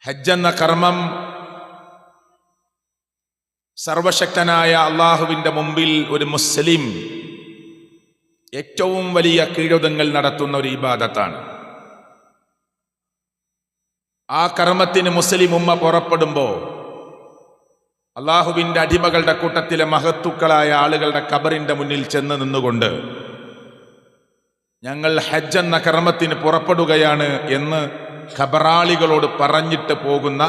ഹജ്ജ് എന്ന കർമ്മം സർവശക്തനായ അള്ളാഹുവിൻ്റെ മുമ്പിൽ ഒരു മുസ്ലിം ഏറ്റവും വലിയ കീഴൊതുങ്ങൽ നടത്തുന്ന ഒരു ഇബാദത്താണ്. ആ കർമ്മത്തിന് മുസ്ലിം ഉമ്മ പുറപ്പെടുമ്പോൾ അള്ളാഹുവിൻ്റെ അടിമകളുടെ കൂട്ടത്തിലെ മഹത്തുക്കളായ ആളുകളുടെ ഖബറിൻ്റെ മുന്നിൽ ചെന്ന് നിന്നുകൊണ്ട് ഞങ്ങൾ ഹജ്ജ് എന്ന കർമ്മത്തിന് പുറപ്പെടുകയാണ് എന്ന് ഖബറാളികളോട് പറഞ്ഞിട്ട് പോകുന്ന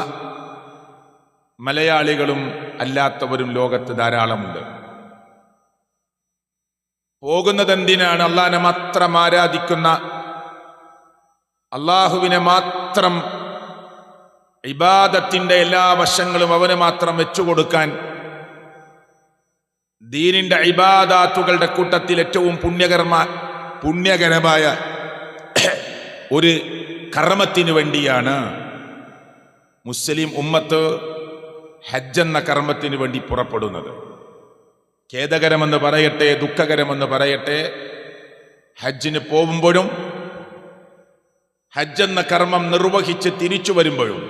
മലയാളികളും അല്ലാത്തവരും ലോകത്ത് ധാരാളമുണ്ട്. പോകുന്നതെന്തിനാണ്? അള്ളാഹിനെ മാത്രം ആരാധിക്കുന്ന, അള്ളാഹുവിനെ മാത്രം ഇബാദത്തിന്റെ എല്ലാ വശങ്ങളും അവന് മാത്രം വെച്ചുകൊടുക്കാൻ, ദീനിന്റെ ഇബാദാത്തുകളുടെ കൂട്ടത്തിൽ ഏറ്റവും പുണ്യകരമായ ഒരു കർമ്മത്തിനു വേണ്ടിയാണ് മുസ്ലിം ഉമ്മത്ത് ഹജ്ജ് എന്ന കർമ്മത്തിന് വേണ്ടി പുറപ്പെടുന്നത്. ഖേദകരമെന്ന് പറയട്ടെ, ദുഃഖകരമെന്ന് പറയട്ടെ, ഹജ്ജിന് പോകുമ്പോഴും ഹജ്ജ് എന്ന കർമ്മം നിർവഹിച്ച് തിരിച്ചു വരുമ്പോഴും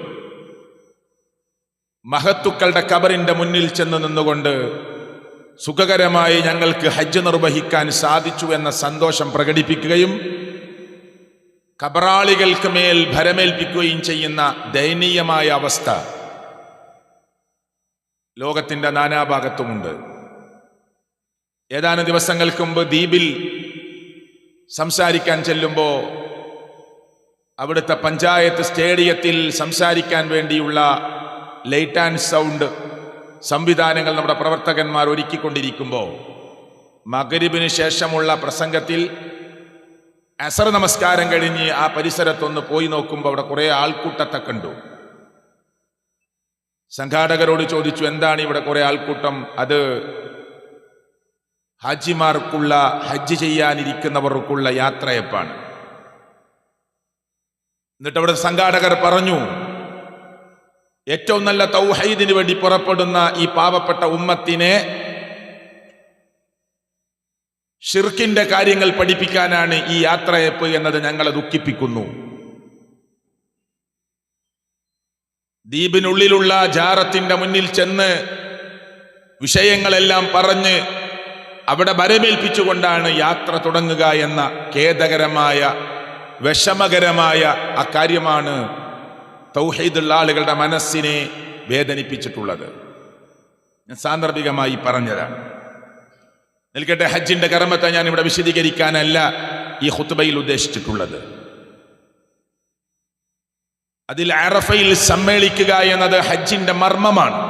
മഹത്തുക്കളുടെ ഖബറിന്റെ മുന്നിൽ ചെന്ന് നിന്നുകൊണ്ട് സുഖകരമായി ഞങ്ങൾക്ക് ഹജ്ജ് നിർവഹിക്കാൻ സാധിച്ചു എന്ന സന്തോഷം പ്രകടിപ്പിക്കുകയും ഖബറാളികൾക്ക് മേൽ ഭരമേൽപ്പിക്കുകയും ചെയ്യുന്ന ദയനീയമായ അവസ്ഥ ലോകത്തിന്റെ നാനാഭാഗത്തുമുണ്ട്. ഏതാനും ദിവസങ്ങൾക്ക് മുമ്പ് ദ്വീപിൽ സംസാരിക്കാൻ ചെല്ലുമ്പോൾ അവിടുത്തെ പഞ്ചായത്ത് സ്റ്റേഡിയത്തിൽ സംസാരിക്കാൻ വേണ്ടിയുള്ള ലൈറ്റ് ആൻഡ് സൗണ്ട് സംവിധാനങ്ങൾ നമ്മുടെ പ്രവർത്തകന്മാർ ഒരുക്കിക്കൊണ്ടിരിക്കുമ്പോൾ മഗ്രിബിന് ശേഷമുള്ള പ്രസംഗത്തിൽ അസർ നമസ്കാരം കഴിഞ്ഞ് ആ പരിസരത്തൊന്ന് പോയി നോക്കുമ്പോൾ അവിടെ കുറേ ആൾക്കൂട്ടത്തെ കണ്ടു. സംഘാടകരോട് ചോദിച്ചു, എന്താണ് ഇവിടെ കുറേ ആൾക്കൂട്ടം? അത് ഹാജിമാർക്കുള്ള, ഹജ്ജ് ചെയ്യാനിരിക്കുന്നവർക്കുള്ള യാത്രയപ്പാണ്. എന്നിട്ട് അവിടെ സംഘാടകർ പറഞ്ഞു, ഏറ്റവും നല്ല തൗഹീദിന് വേണ്ടി പുറപ്പെടുന്ന ഈ പാവപ്പെട്ട ഉമ്മത്തിനെ ഷിർക്കിന്റെ കാര്യങ്ങൾ പഠിപ്പിക്കാനാണ് ഈ യാത്രയപ്പ് എന്നത് ഞങ്ങളെ ദുഃഖിപ്പിക്കുന്നു. ദ്വീപിനുള്ളിലുള്ള ജാറത്തിന്റെ മുന്നിൽ ചെന്ന് വിഷയങ്ങളെല്ലാം പറഞ്ഞ് അവിടെ ബരമേൽപ്പിച്ചുകൊണ്ടാണ് യാത്ര തുടങ്ങുക എന്ന ഖേദകരമായ, വിഷമകരമായ അക്കാര്യമാണ് തൗഹീദുള്ള ആളുകളുടെ മനസ്സിനെ വേദനിപ്പിച്ചിട്ടുള്ളത്. ഞാൻ സാന്ദർഭികമായി പറഞ്ഞതാണ്. നിൽക്കട്ടെ, ഹജ്ജിന്റെ കർമ്മത്തെ ഞാൻ ഇവിടെ വിശദീകരിക്കാനല്ല ഈ ഖുത്ബയിൽ ഉദ്ദേശിച്ചിട്ടുള്ളത്. അതിൽ അറഫയിൽ സമ്മേളിക്കുക എന്നത് ഹജ്ജിന്റെ മർമ്മമാണ്.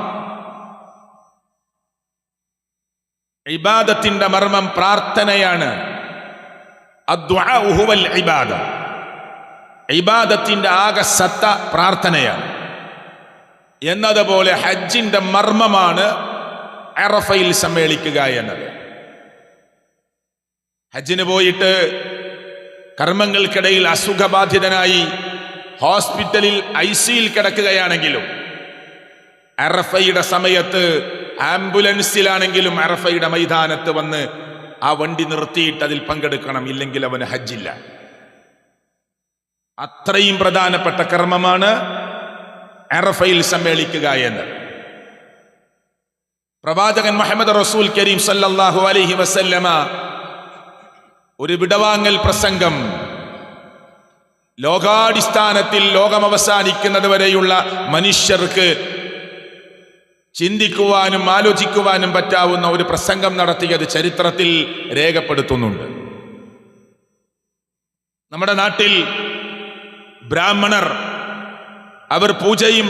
ഇബാദത്തിന്റെ മർമ്മം പ്രാർത്ഥനയാണ്. അദ്ദുആഉ ഹുവൽ ഇബാദ. ഇബാദത്തിന്റെ ആകെ സത്ത പ്രാർത്ഥനയാണ്. എന്നതുപോലെ ഹജ്ജിന്റെ മർമ്മമാണ് അറഫയിൽ സമ്മേളിക്കുക എന്നത്. ഹജ്ജിന് പോയിട്ട് കർമ്മങ്ങൾക്കിടയിൽ അസുഖബാധിതനായി ഹോസ്പിറ്റലിൽ ICUയിൽ കിടക്കുകയാണെങ്കിലും അറഫയുടെ സമയത്ത് ആംബുലൻസിലാണെങ്കിലും അറഫയുടെ മൈതാനത്ത് വന്ന് ആ വണ്ടി നിർത്തിയിട്ട് അതിൽ പങ്കെടുക്കണം, ഇല്ലെങ്കിൽ അവന് ഹജ്ജില്ല. അത്രയും പ്രധാനപ്പെട്ട കർമ്മമാണ് അറഫയിൽ സമ്മേളിക്കുക എന്നത്. പ്രവാചകൻ മുഹമ്മദ് റസൂൽ കരീം സല്ലല്ലാഹു അലൈഹി വസല്ലമ ഒരു വിടവാങ്ങൽ പ്രസംഗം ലോകാടിസ്ഥാനത്തിൽ ലോകം അവസാനിക്കുന്നത് വരെയുള്ള മനുഷ്യർക്ക് ചിന്തിക്കുവാനും ആലോചിക്കുവാനും പറ്റാവുന്ന ഒരു പ്രസംഗം നടത്തിയത് ചരിത്രത്തിൽ രേഖപ്പെടുത്തുന്നുണ്ട്. നമ്മുടെ നാട്ടിൽ ബ്രാഹ്മണർ അവർ പൂജയും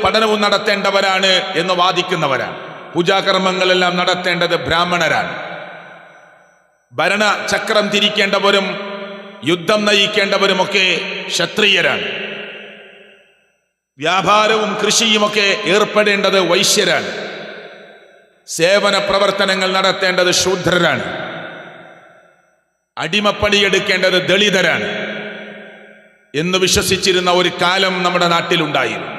പഠനവും നടത്തേണ്ടവരാണ് എന്ന് വാദിക്കുന്നവരാണ്. പൂജാകർമ്മങ്ങളെല്ലാം നടത്തേണ്ടത് ബ്രാഹ്മണരാണ്. ഭരണചക്രം തിരിക്കേണ്ടവരും യുദ്ധം നയിക്കേണ്ടവരുമൊക്കെ ക്ഷത്രിയരാണ്. വ്യാപാരവും കൃഷിയുമൊക്കെ ഏർപ്പെടേണ്ടത് വൈശ്യരാണ്. സേവന പ്രവർത്തനങ്ങൾ നടത്തേണ്ടത് ശൂദ്രരാണ്. അടിമപ്പണിയെടുക്കേണ്ടത് ദളിതരാണ് എന്ന് വിശ്വസിച്ചിരുന്ന ഒരു കാലം നമ്മുടെ നാട്ടിലുണ്ടായിരുന്നു.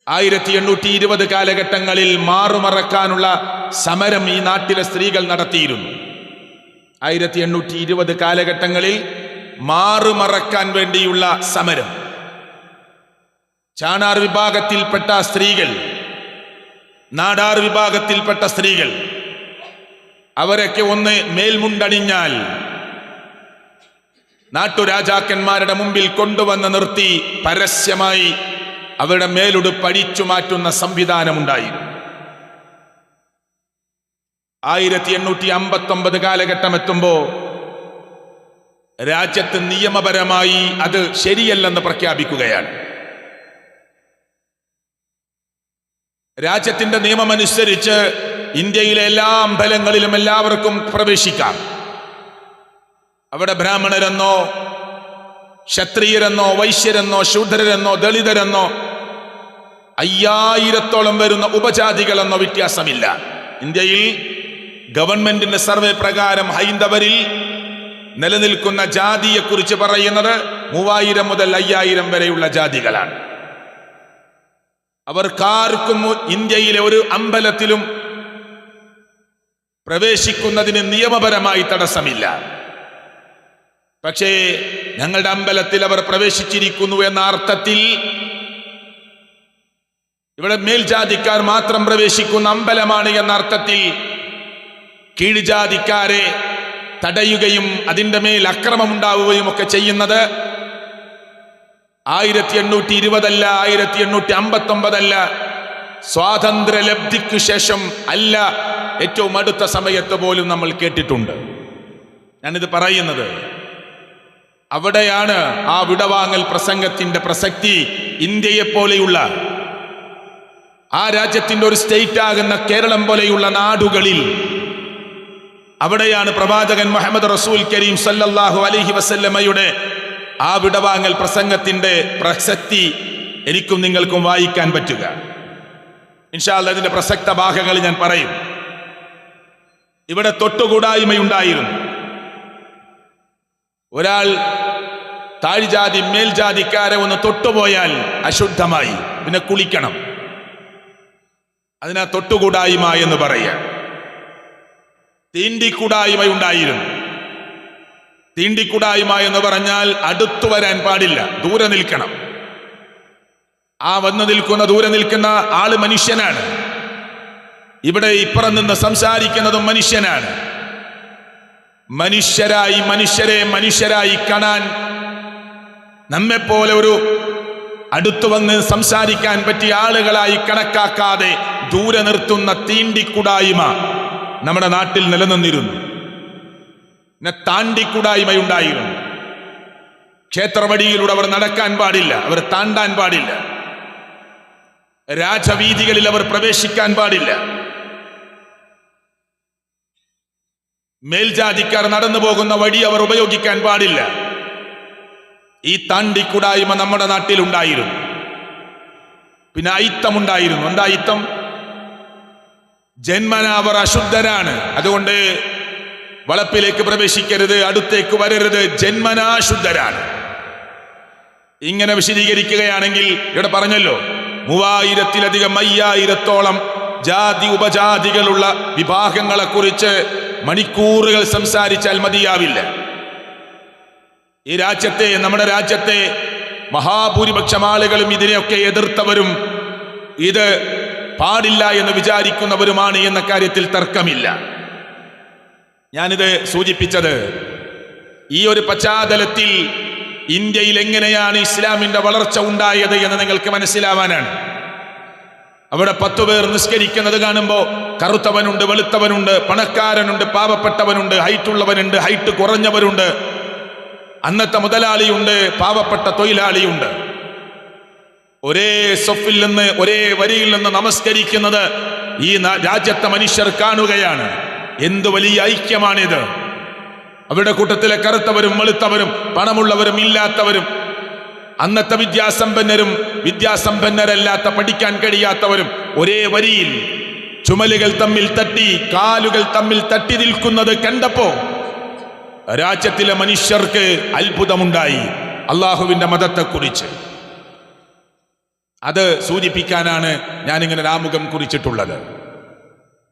1820 കാലഘട്ടങ്ങളിൽ മാറുമറക്കാനുള്ള സമരം ഈ നാട്ടിലെ സ്ത്രീകൾ നടത്തിയിരുന്നു. 1820 കാലഘട്ടങ്ങളിൽ മാറുമറക്കാൻ വേണ്ടിയുള്ള സമരം. ചാണാർ വിഭാഗത്തിൽപ്പെട്ട സ്ത്രീകൾ, നാടാർ വിഭാഗത്തിൽപ്പെട്ട സ്ത്രീകൾ, അവരൊക്കെ ഒന്ന് മേൽമുണ്ടണിഞ്ഞാൽ നാട്ടുരാജാക്കന്മാരുടെ മുമ്പിൽ കൊണ്ടുവന്ന് നിർത്തി പരസ്യമായി അവരുടെ മേലുടുപ്പ് അടിച്ചു മാറ്റുന്ന സംവിധാനമുണ്ടായിരുന്നു. 1859 കാലഘട്ടം എത്തുമ്പോൾ രാജ്യത്ത് നിയമപരമായി അത് ശരിയല്ലെന്ന് പ്രഖ്യാപിക്കുകയാണ്. രാജ്യത്തിന്റെ നിയമമനുസരിച്ച് ഇന്ത്യയിലെ എല്ലാ അമ്പലങ്ങളിലും എല്ലാവർക്കും പ്രവേശിക്കാം. അവിടെ ബ്രാഹ്മണരെന്നോ ക്ഷത്രിയരെന്നോ വൈശ്യരെന്നോ ശൂദ്രരെന്നോ ദളിതരെന്നോ 5000-ഓളം വരുന്ന ഉപജാതികളെന്നോ വ്യത്യാസമില്ല. ഇന്ത്യയിൽ ഗവൺമെന്റിന്റെ സർവേ പ്രകാരം ഹൈന്ദവരിൽ നിലനിൽക്കുന്ന ജാതിയെക്കുറിച്ച് പറയുന്നത് 3000 മുതൽ 5000 വരെയുള്ള ജാതികളാണ്. അവർക്കാർക്കും ഇന്ത്യയിലെ ഒരു അമ്പലത്തിലും പ്രവേശിക്കുന്നതിന് നിയമപരമായി തടസ്സമില്ല. പക്ഷേ ഞങ്ങളുടെ അമ്പലത്തിൽ അവർ പ്രവേശിച്ചിരിക്കുന്നു എന്ന അർത്ഥത്തിൽ ഇവിടെ മേൽജാതിക്കാർ മാത്രം പ്രവേശിക്കുന്ന അമ്പലമാണ് എന്ന അർത്ഥത്തിൽ കീഴ്ജാതിക്കാരെ തടയുകയും അതിൻ്റെ മേൽ അക്രമമുണ്ടാവുകയും ഒക്കെ ചെയ്യുന്നത് 1820 അല്ല, 1859 അല്ല, സ്വാതന്ത്ര്യ ലബ്ധിക്ക് ശേഷം അല്ല, ഏറ്റവും അടുത്ത സമയത്ത് പോലും നമ്മൾ കേട്ടിട്ടുണ്ട്. ഞാനിത് പറയുന്നത് അവിടെയാണ് ആ വിടവാങ്ങൽ പ്രസംഗത്തിന്റെ പ്രസക്തി. ഇന്ത്യയെ പോലെയുള്ള ആ രാജ്യത്തിന്റെ ഒരു സ്റ്റേറ്റ് ആകുന്ന കേരളം പോലെയുള്ള നാടുകളിൽ അവിടെയാണ് പ്രവാചകൻ മുഹമ്മദ് റസൂൽ കരീം സല്ലല്ലാഹു അലൈഹി വസല്ലമയുടെ ആ വിടവാങ്ങൽ പ്രസംഗത്തിന്റെ പ്രസക്തി എനിക്കും നിങ്ങൾക്കും വായിക്കാൻ പറ്റുക. ഇൻഷാ അല്ലാഹ് അതിന്റെ പ്രസക്ത ഭാഗങ്ങൾ ഞാൻ പറയും. ഇവിടെ തൊട്ടുകൂടായ്മയുണ്ടായിരുന്നു. ഒരാൾ താഴ്ജാതി മേൽജാതിക്കാരെ ഒന്ന് തൊട്ടുപോയാൽ അശുദ്ധമായി, പിന്നെ കുളിക്കണം. അതിനാ തൊട്ടുകൂടായ്മ എന്ന് പറയുക. തീണ്ടിക്കൂടായ്മ ഉണ്ടായിരുന്നു. തീണ്ടിക്കൂടായ്മ എന്ന് പറഞ്ഞാൽ അടുത്തു വരാൻ പാടില്ല, ദൂരെ നിൽക്കണം. ആ ദൂരെ നിൽക്കുന്ന ആള് മനുഷ്യനാണ്. ഇവിടെ ഇപ്പുറം നിന്ന് സംസാരിക്കുന്നതും മനുഷ്യനാണ്. മനുഷ്യരെ മനുഷ്യരായി കാണാൻ നമ്മെപ്പോലെ ഒരു അടുത്തു വന്ന് സംസാരിക്കാൻ പറ്റിയ ആളുകളായി കണക്കാക്കാതെ ദൂരെ നിർത്തുന്ന തീണ്ടിക്കൂടായ്മ നമ്മുടെ നാട്ടിൽ നിലനിന്നിരുന്നു. പിന്നെ താണ്ടിക്കൂടായ്മയുണ്ടായിരുന്നു. ക്ഷേത്രവടിയിലൂടെ അവർ നടക്കാൻ പാടില്ല, അവർ താണ്ടാൻ പാടില്ല. രാജവീതികളിൽ അവർ പ്രവേശിക്കാൻ പാടില്ല. മേൽജാതിക്കാർ നടന്നു പോകുന്ന വഴി അവർ ഉപയോഗിക്കാൻ പാടില്ല. ഈ താണ്ടിക്കൂടായ്മ നമ്മുടെ നാട്ടിൽ ഉണ്ടായിരുന്നു. പിന്നെ അയിത്തമുണ്ടായിരുന്നു. എന്താ അയിത്തം? ജന്മന അവർ അശുദ്ധരാണ്, അതുകൊണ്ട് വളപ്പിലേക്ക് പ്രവേശിക്കരുത്, അടുത്തേക്ക് വരരുത്, ജന്മനാ ശുദ്ധരാണ്. ഇങ്ങനെ വിശദീകരിക്കുകയാണെങ്കിൽ ഇവിടെ പറഞ്ഞല്ലോ 3000-ലധികം 5000-ഓളം ജാതി ഉപജാതികളുള്ള വിഭാഗങ്ങളെ കുറിച്ച് മണിക്കൂറുകൾ സംസാരിച്ചാൽ മതിയാവില്ല. ഈ രാജ്യത്തെ, നമ്മുടെ രാജ്യത്തെ മഹാഭൂരിപക്ഷം ആളുകളും ഇതിനെയൊക്കെ എതിർത്തവരും ഇത് പാടില്ല എന്ന് വിചാരിക്കുന്നവരുമാണ് എന്ന കാര്യത്തിൽ തർക്കമില്ല. ഞാനിത് സൂചിപ്പിച്ചത് ഈ ഒരു പശ്ചാത്തലത്തിൽ ഇന്ത്യയിൽ എങ്ങനെയാണ് ഇസ്ലാമിന്റെ വളർച്ച ഉണ്ടായത് എന്ന് നിങ്ങൾക്ക് മനസ്സിലാവാനാണ്. അവിടെ 10 പേർ നിസ്കരിക്കുന്നത് കാണുമ്പോൾ കറുത്തവനുണ്ട്, വെളുത്തവനുണ്ട്, പണക്കാരനുണ്ട്, പാവപ്പെട്ടവനുണ്ട്, ഹൈറ്റുള്ളവനുണ്ട്, ഹൈറ്റ് കുറഞ്ഞവരുണ്ട്, അന്നത്തെ മുതലാളിയുണ്ട്, പാവപ്പെട്ട തൊഴിലാളിയുണ്ട്. ഒരേ സൊഫിൽ നിന്ന്, ഒരേ വരിയിൽ നിന്ന് നമസ്കരിക്കുന്നത് ഈ രാജ്യത്തെ മനുഷ്യർ കാണുകയാണ്. എന്തു വലിയ ഐക്യമാണിത്! അവരുടെ കൂട്ടത്തിലെ കറുത്തവരും വെളുത്തവരും പണമുള്ളവരും ഇല്ലാത്തവരും, അന്നത്തെ വിദ്യാസമ്പന്നരും വിദ്യാസമ്പന്നരല്ലാത്ത പഠിക്കാൻ കഴിയാത്തവരും ഒരേ വരിയിൽ ചുമലുകൾ തമ്മിൽ തട്ടി, കാലുകൾ തമ്മിൽ തട്ടി നിൽക്കുന്നത് കണ്ടപ്പോ രാജ്യത്തിലെ മനുഷ്യർക്ക് അത്ഭുതമുണ്ടായി അള്ളാഹുവിന്റെ മതത്തെക്കുറിച്ച്. അത് സൂചിപ്പിക്കാനാണ് ഞാനിങ്ങനെ ആമുഖം കുറിച്ചിട്ടുള്ളത്.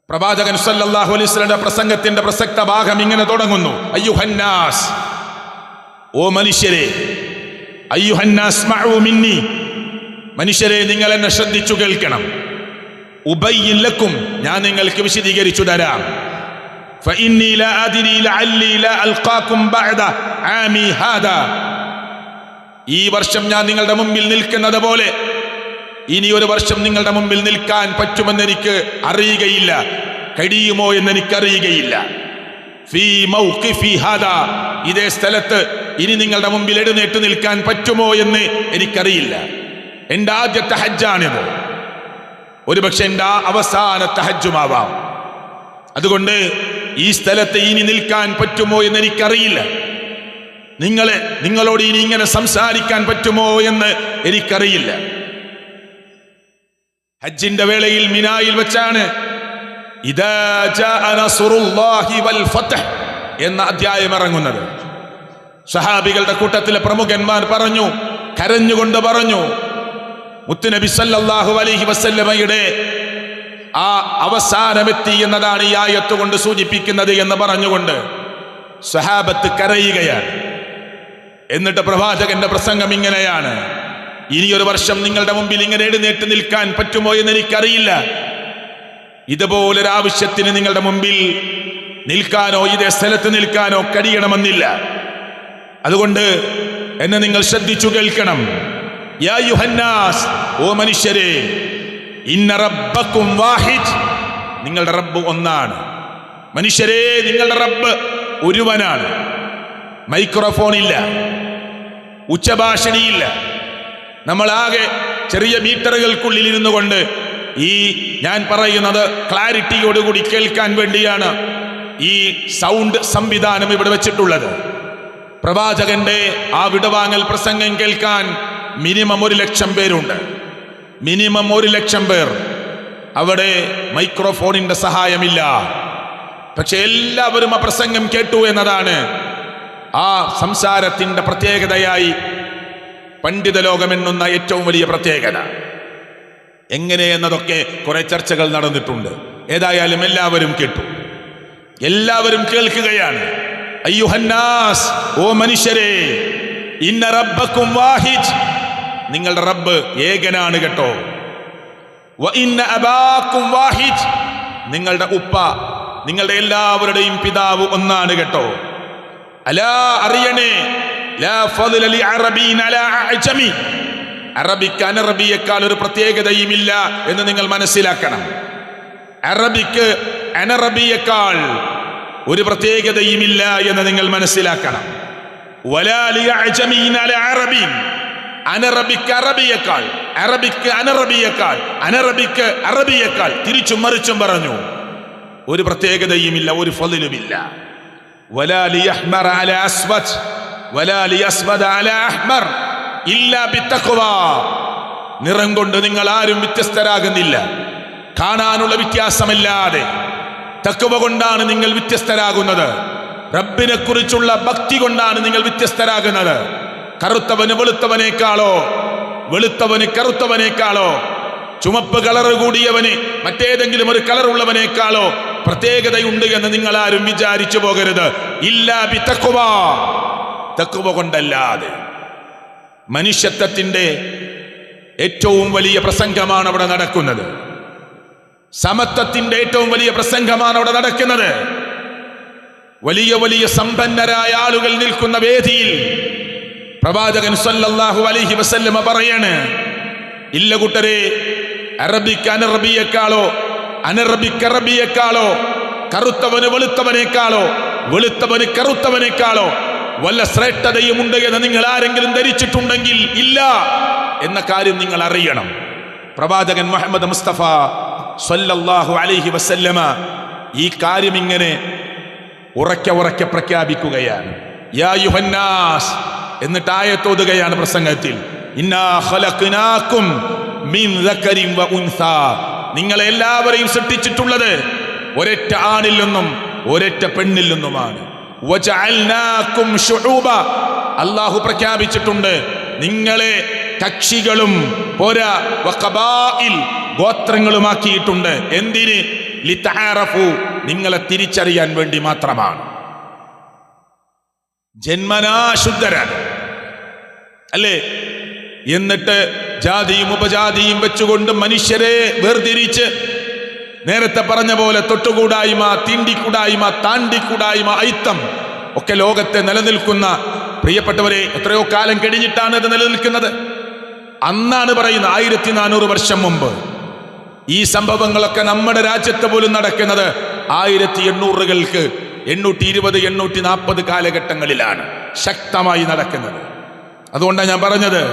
പ്രവാചകൻ സല്ലല്ലാഹു അലൈഹി വസല്ലമയുടെ പ്രസംഗത്തിന്റെ പ്രസക്ത ഭാഗം ഇങ്ങനെ തുടങ്ങുന്നു: അയ്യുഹന്നാസ്, ഓ മനുഷ്യരെ, അയ്യുഹന്നാസ് മഅൂ മിന്നി, മനുഷ്യരെ, നിങ്ങൾ എന്നെ ശ്രദ്ധിച്ചു കേൾക്കണം. ഉബയ്യിൻ ലക്കും, ഞാൻ നിങ്ങൾക്ക് വിശദീകരിച്ചു തരാം. ഫഇന്നി ലാ അദ്രി ലഅല്ലി ലാ അൽഖാകും ബഅദ ആമി ഹാദാ. ഈ വർഷം ഞാൻ നിങ്ങളുടെ മുമ്പിൽ നിൽക്കുന്നത് പോലെ ഇനി ഒരു വർഷം നിങ്ങളുടെ മുമ്പിൽ നിൽക്കാൻ പറ്റുമെന്ന് എനിക്ക് അറിയുകയില്ല, കഴിയുമോ എന്ന് എനിക്കറിയുകയില്ല. ഫീ മൗഖിഫി ഹാദാ, ഇതേ സ്ഥലത്ത് ഇനി നിങ്ങളുടെ മുമ്പിൽ എഴുന്നേറ്റ് നിൽക്കാൻ പറ്റുമോ എന്ന് എനിക്കറിയില്ല. എൻ്റെ ആദ്യത്തെ ഹജ്ജാണിത്, ഒരുപക്ഷെ എൻ്റെ അവസാനത്തെ ഹജ്ജുമാവാം. അതുകൊണ്ട് ഈ സ്ഥലത്ത് ഇനി നിൽക്കാൻ പറ്റുമോ എന്ന് എനിക്കറിയില്ല. നിങ്ങളോട് ഇനി ഇങ്ങനെ സംസാരിക്കാൻ പറ്റുമോ എന്ന് എനിക്കറിയില്ല. ഹജ്ജിന്റെ വേളയിൽ മിനായിൽ വെച്ചാണ് ഇദാ ജാഅ നസ്റുല്ലാഹി വൽ ഫത്ഹ് എന്ന അധ്യായം ഇറങ്ങുന്നത്. സഹാബികളുടെ കൂട്ടത്തിലെ പ്രമുഖന്മാർ പറഞ്ഞു, കരഞ്ഞുകൊണ്ട് പറഞ്ഞു, മുത്തുനബി സല്ലല്ലാഹു അലൈഹി വസല്ലമയുടെ ആ അവസാനമെത്തി എന്നതാണ് ഈ ആയത്ത് കൊണ്ട് സൂചിപ്പിക്കുന്നത് എന്ന് പറഞ്ഞുകൊണ്ട് സഹാബത്ത് കരയുകയാണ്. എന്നിട്ട് പ്രവാചകന്റെ പ്രസംഗം ഇങ്ങനെയാണ്: ഇനിയൊരു വർഷം നിങ്ങളുടെ മുമ്പിൽ ഇങ്ങനെ എഴുന്നേറ്റ് നിൽക്കാൻ പറ്റുമോ എന്ന് എനിക്കറിയില്ല. ഇതുപോലൊരാവശ്യത്തിന് നിങ്ങളുടെ മുമ്പിൽ നിൽക്കാനോ ഇതേ സ്ഥലത്ത് നിൽക്കാനോ കഴിയണമെന്നില്ല. അതുകൊണ്ട് എന്നെ നിങ്ങൾ ശ്രദ്ധിച്ചു കേൾക്കണം. യാ യുഹന്നാസ്, ഓ മനുഷ്യരെ, ഇന്ന റബ്ബക്കും വാഹിദ്, നിങ്ങളുടെ റബ്ബ് ഒന്നാണ്. മനുഷ്യരെ, നിങ്ങളുടെ റബ്ബ് ഒരുവനാണ്. മൈക്രോഫോൺ ഇല്ല, ഉച്ചഭാഷണിയില്ല. നമ്മളാകെ ചെറിയ മീറ്ററുകൾക്കുള്ളിൽ ഇരുന്നു കൊണ്ട് ഈ ഞാൻ പറയുന്നത് ക്ലാരിറ്റിയോടുകൂടി കേൾക്കാൻ വേണ്ടിയാണ് ഈ സൗണ്ട് സംവിധാനം ഇവിടെ വെച്ചിട്ടുള്ളത്. പ്രവാചകന്റെ ആ വിടവാങ്ങൽ പ്രസംഗം കേൾക്കാൻ മിനിമം 1,00,000 പേരുണ്ട്. മിനിമം 1,00,000 പേർ. അവിടെ മൈക്രോഫോണിന്റെ സഹായമില്ല. പക്ഷെ എല്ലാവരും ആ പ്രസംഗം കേട്ടു എന്നതാണ് ആ സംസാരത്തിന്റെ പ്രത്യേകതയായി പണ്ഡിത ലോകമെന്നുന്ന ഏറ്റവും വലിയ പ്രത്യേകത. എങ്ങനെയെന്നതൊക്കെ കുറെ ചർച്ചകൾ നടന്നിട്ടുണ്ട്. ഏതായാലും എല്ലാവരും കേട്ടു, എല്ലാവരും കേൾക്കുകയാണ്. അയ്യുഹന്നാസ്, ഓ മനുഷ്യരെ, ഇന്ന റബ്ബക്കും വാഹിദ്, നിങ്ങളുടെ റബ്ബ് ഏകനാണ് കേട്ടോ. വ ഇന്ന അബാക്കും വാഹിദ്, നിങ്ങളുടെ ഉപ്പ, നിങ്ങളുടെ എല്ലാവരുടെയും പിതാവ് ഒന്നാണ് കേട്ടോ. അലാ, അറിയണേ, ലാ ഫദ്ല ലി അറബീൻ അലാ അഅജമി, അറബിക്ക് അനറബിയേക്കാൾ ഒരു പ്രത്യേകതയുമില്ല എന്ന് നിങ്ങൾ മനസ്സിലാക്കണം. അറബിക്ക് അനറബിയേക്കാൾ ഒരു പ്രത്യേകതയുമില്ല എന്ന് നിങ്ങൾ മനസ്സിലാക്കണം. വലാ ലി അഅജമീൻ അലാ അറബീൻ, അനറബിക്ക് അറബിയേക്കാൾ, അറബിക്ക് അനറബിയേക്കാൾ, അനറബിക്ക് അറബിയേക്കാൾ, തിരിച്ചും മറിച്ചും പറഞ്ഞു ഒരു പ്രത്യേകതയുമില്ല, ഒരു ഫളിലുമില്ല. വലാ ലി അഹ്മർ അലാ അസ്വദ് വലാ ലി അസ്വദ അലാ അഹ്മർ ഇല്ലാ ബിത്തഖ്വാ, നിറം കൊണ്ട് നിങ്ങൾ ആരും വ്യത്യസ്തരാകുന്നില്ല, കാണാനുള്ള വ്യത്യാസമില്ലാതെ തഖ്വ കൊണ്ടാണ് നിങ്ങൾ വ്യത്യസ്തരാകുന്നത്. റബ്ബിനെ കുറിച്ചുള്ള ഭക്തി കൊണ്ടാണ് നിങ്ങൾ വ്യത്യസ്തരാകുന്നത്. കറുത്തവന് വെളുത്തവനേക്കാളോ, വെളുത്തവന് കറുത്തവനേക്കാളോ, ചുമപ്പ് കളർ കൂടിയവന് മറ്റേതെങ്കിലും ഒരു കളറുള്ളവനേക്കാളോ പ്രത്യേകതയുണ്ട് എന്ന് നിങ്ങൾ ആരും വിചാരിച്ചു പോകരുത്. ഇല്ലാ ബി തഖ്വാ, തഖ്വ കൊണ്ടല്ലാതെ. മനുഷ്യത്വത്തിന്റെ ഏറ്റവും വലിയ പ്രസംഗമാണ് അവിടെ നടക്കുന്നത്. സമത്വത്തിന്റെ ഏറ്റവും വലിയ പ്രസംഗമാണ് അവിടെ നടക്കുന്നത്. വലിയ വലിയ സമ്പന്നരായ ആളുകൾ നിൽക്കുന്ന വേദിയിൽ പ്രവാചകൻ സല്ലല്ലാഹു അലൈഹി വസല്ലമ പറയാണ്, ഇല്ല കൂട്ടരെ, അറബിക്ക് അനറബിയേക്കാളോ, അനറബിക്ക് അറബിയേക്കാളോ, കറുത്തവന് വെളുത്തവനേക്കാളോ, വെളുത്തവന് കറുത്തവനേക്കാളോ വല്ല ശ്രേഷ്ഠതയുമുണ്ട് എന്ന് നിങ്ങൾ ആരെങ്കിലും ധരിച്ചിട്ടുണ്ടെങ്കിൽ ഇല്ല എന്ന കാര്യം നിങ്ങൾ അറിയണം. പ്രവാചകൻ മുഹമ്മദ് മുസ്തഫ സല്ലല്ലാഹു അലൈഹി വസല്ലമ ഈ കാര്യം ഇങ്ങനെ ഉറക്കെ ഉറക്കെ പ്രഖ്യാപിക്കുകയാണ്. യാ യുഹന്നാസ്, എന്നിട്ട് ആയത്തോതുകയാണ് പ്രസംഗത്തിൽ. ഇന്നാ ഖലഖനാകും മിൻ ദക്കരിൻ വ ഉൻസാ, നിങ്ങളെ എല്ലാവരെയും സൃഷ്ടിച്ചിട്ടുള്ളത് ഒരൊറ്റ ആണിൽ നിന്നും ഒരൊറ്റ പെണ്ണിൽ നിന്നുമാണ്. വജഅൽനാകും ശുഊബ, അല്ലാഹു പ്രഖ്യാപിച്ചിട്ടുണ്ട് നിങ്ങളെ കക്ഷികളും പോരാ വഖബായിൽ, ഗോത്രങ്ങളുമാക്കിയിട്ടുണ്ട്. എന്തിന്? ലിതഅറഫു, നിങ്ങളെ തിരിച്ചറിയാൻ വേണ്ടി മാത്രമാണ്. ജന്മനാ ശുദ്ധരാണ് അല്ലേ? എന്നിട്ട് ജാതിയും ഉപജാതിയും വെച്ചുകൊണ്ട് മനുഷ്യരെ വേർതിരിച്ച് നേരത്തെ പറഞ്ഞ പോലെ തൊട്ടുകൂടായ്മ, തീണ്ടിക്കൂടായ്മ, താണ്ടിക്കൂടായ്മ, അയിത്തം ഒക്കെ ലോകത്തെ നിലനിൽക്കുന്ന പ്രിയപ്പെട്ടവരെ, എത്രയോ കാലം കഴിഞ്ഞിട്ടാണ് ഇത് നിലനിൽക്കുന്നത്. അന്നാണ് പറയുന്നത് 1400 വർഷം മുമ്പ്. ഈ സംഭവങ്ങളൊക്കെ നമ്മുടെ രാജ്യത്ത് പോലും നടക്കുന്നത് 1800-കൾക്ക് 820, 840 കാലഘട്ടങ്ങളിലാണ് ശക്തമായി നടക്കുന്നത്. അതുകൊണ്ടാണ് ഞാൻ പറഞ്ഞത്,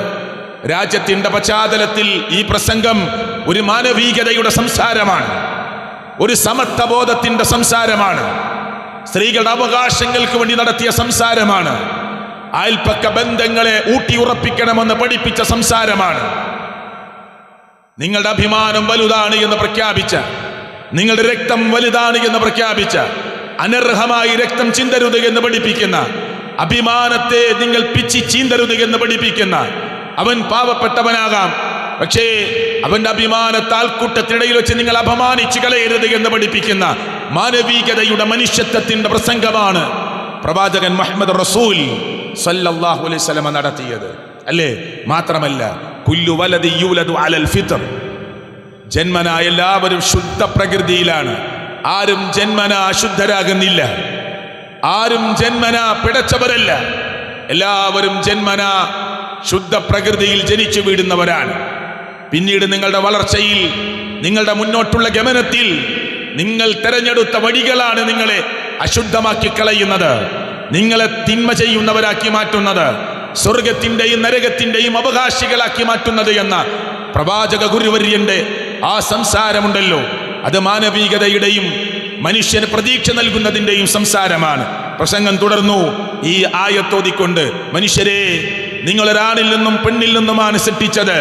രാജ്യത്തിന്റെ പശ്ചാത്തലത്തിൽ ഈ പ്രസംഗം ഒരു മാനവികതയുടെ സംസാരമാണ്, ഒരു സമത്വബോധത്തിന്റെ സംസാരമാണ്, സ്ത്രീകളുടെ അവകാശങ്ങൾക്ക് വേണ്ടി നടത്തിയ സംസാരമാണ്, അയൽപ്പക്ക ബന്ധങ്ങളെ ഊട്ടിയുറപ്പിക്കണമെന്ന് പഠിപ്പിച്ച സംസാരമാണ്. നിങ്ങളുടെ അഭിമാനം വലുതാണ് എന്ന് പ്രഖ്യാപിച്ച, നിങ്ങളുടെ രക്തം വലുതാണ് എന്ന് പ്രഖ്യാപിച്ച, അനർഹമായി രക്തം ചിന്തരുത് എന്ന് പഠിപ്പിക്കുന്ന, അഭിമാനത്തെ നിങ്ങൾ പിച്ചി ചീന്തരുത് എന്ന് പഠിപ്പിക്കുന്ന, അവൻ പാവപ്പെട്ടവനാകാം, പക്ഷേ അവന്റെ അഭിമാനത്താൽ കൂട്ടത്തിനിടയിൽ വെച്ച് നിങ്ങൾ അപമാനിച്ചു കളയരുത് എന്ന് പഠിപ്പിക്കുന്ന മാനവികതയുടെ മനുഷ്യത്വത്തിന്റെ പ്രസംഗമാണ് പ്രവാചകൻ മുഹമ്മദ് റസൂൽ സല്ലല്ലാഹു അലൈഹി വസല്ലം നടത്തിയത്. അല്ലേ? മാത്രമല്ല, കുല്ലു വലദി യൂലദു അലൽ ഫിത്ർ, ജന്മന എല്ലാവരും ശുദ്ധ പ്രകൃതിയിലാണ്. ആരും ജന്മന അശുദ്ധരാകുന്നില്ല, ആരും ജന്മന പിടച്ചവരല്ല. എല്ലാവരും ജന്മന ശുദ്ധ പ്രകൃതിയിൽ ജനിച്ചു വീടുന്നവരാണ്. പിന്നീട് നിങ്ങളുടെ വളർച്ചയിൽ, നിങ്ങളുടെ മുന്നോട്ടുള്ള ഗമനത്തിൽ നിങ്ങൾ തെരഞ്ഞെടുത്ത വഴികളാണ് നിങ്ങളെ അശുദ്ധമാക്കി കളയുന്നത്, നിങ്ങളെ തിന്മ ചെയ്യുന്നവരാക്കി മാറ്റുന്നത്, സ്വർഗത്തിന്റെയും നരകത്തിന്റെയും അവകാശികളാക്കി മാറ്റുന്നത് എന്ന പ്രവാചക ഗുരുവര്യന്റെ ആ സംസാരമുണ്ടല്ലോ, അത് മാനവികതയുടെയും മനുഷ്യന് പ്രതീക്ഷ നൽകുന്നതിന്റെയും സംസാരമാണ്. പ്രസംഗം തുടർന്നു ഈ ആയത്തോതിക്കൊണ്ട്, മനുഷ്യരെ, നിങ്ങളൊരാണിൽ നിന്നും പെണ്ണിൽ നിന്നുമാണ് സൃഷ്ടിച്ചത്,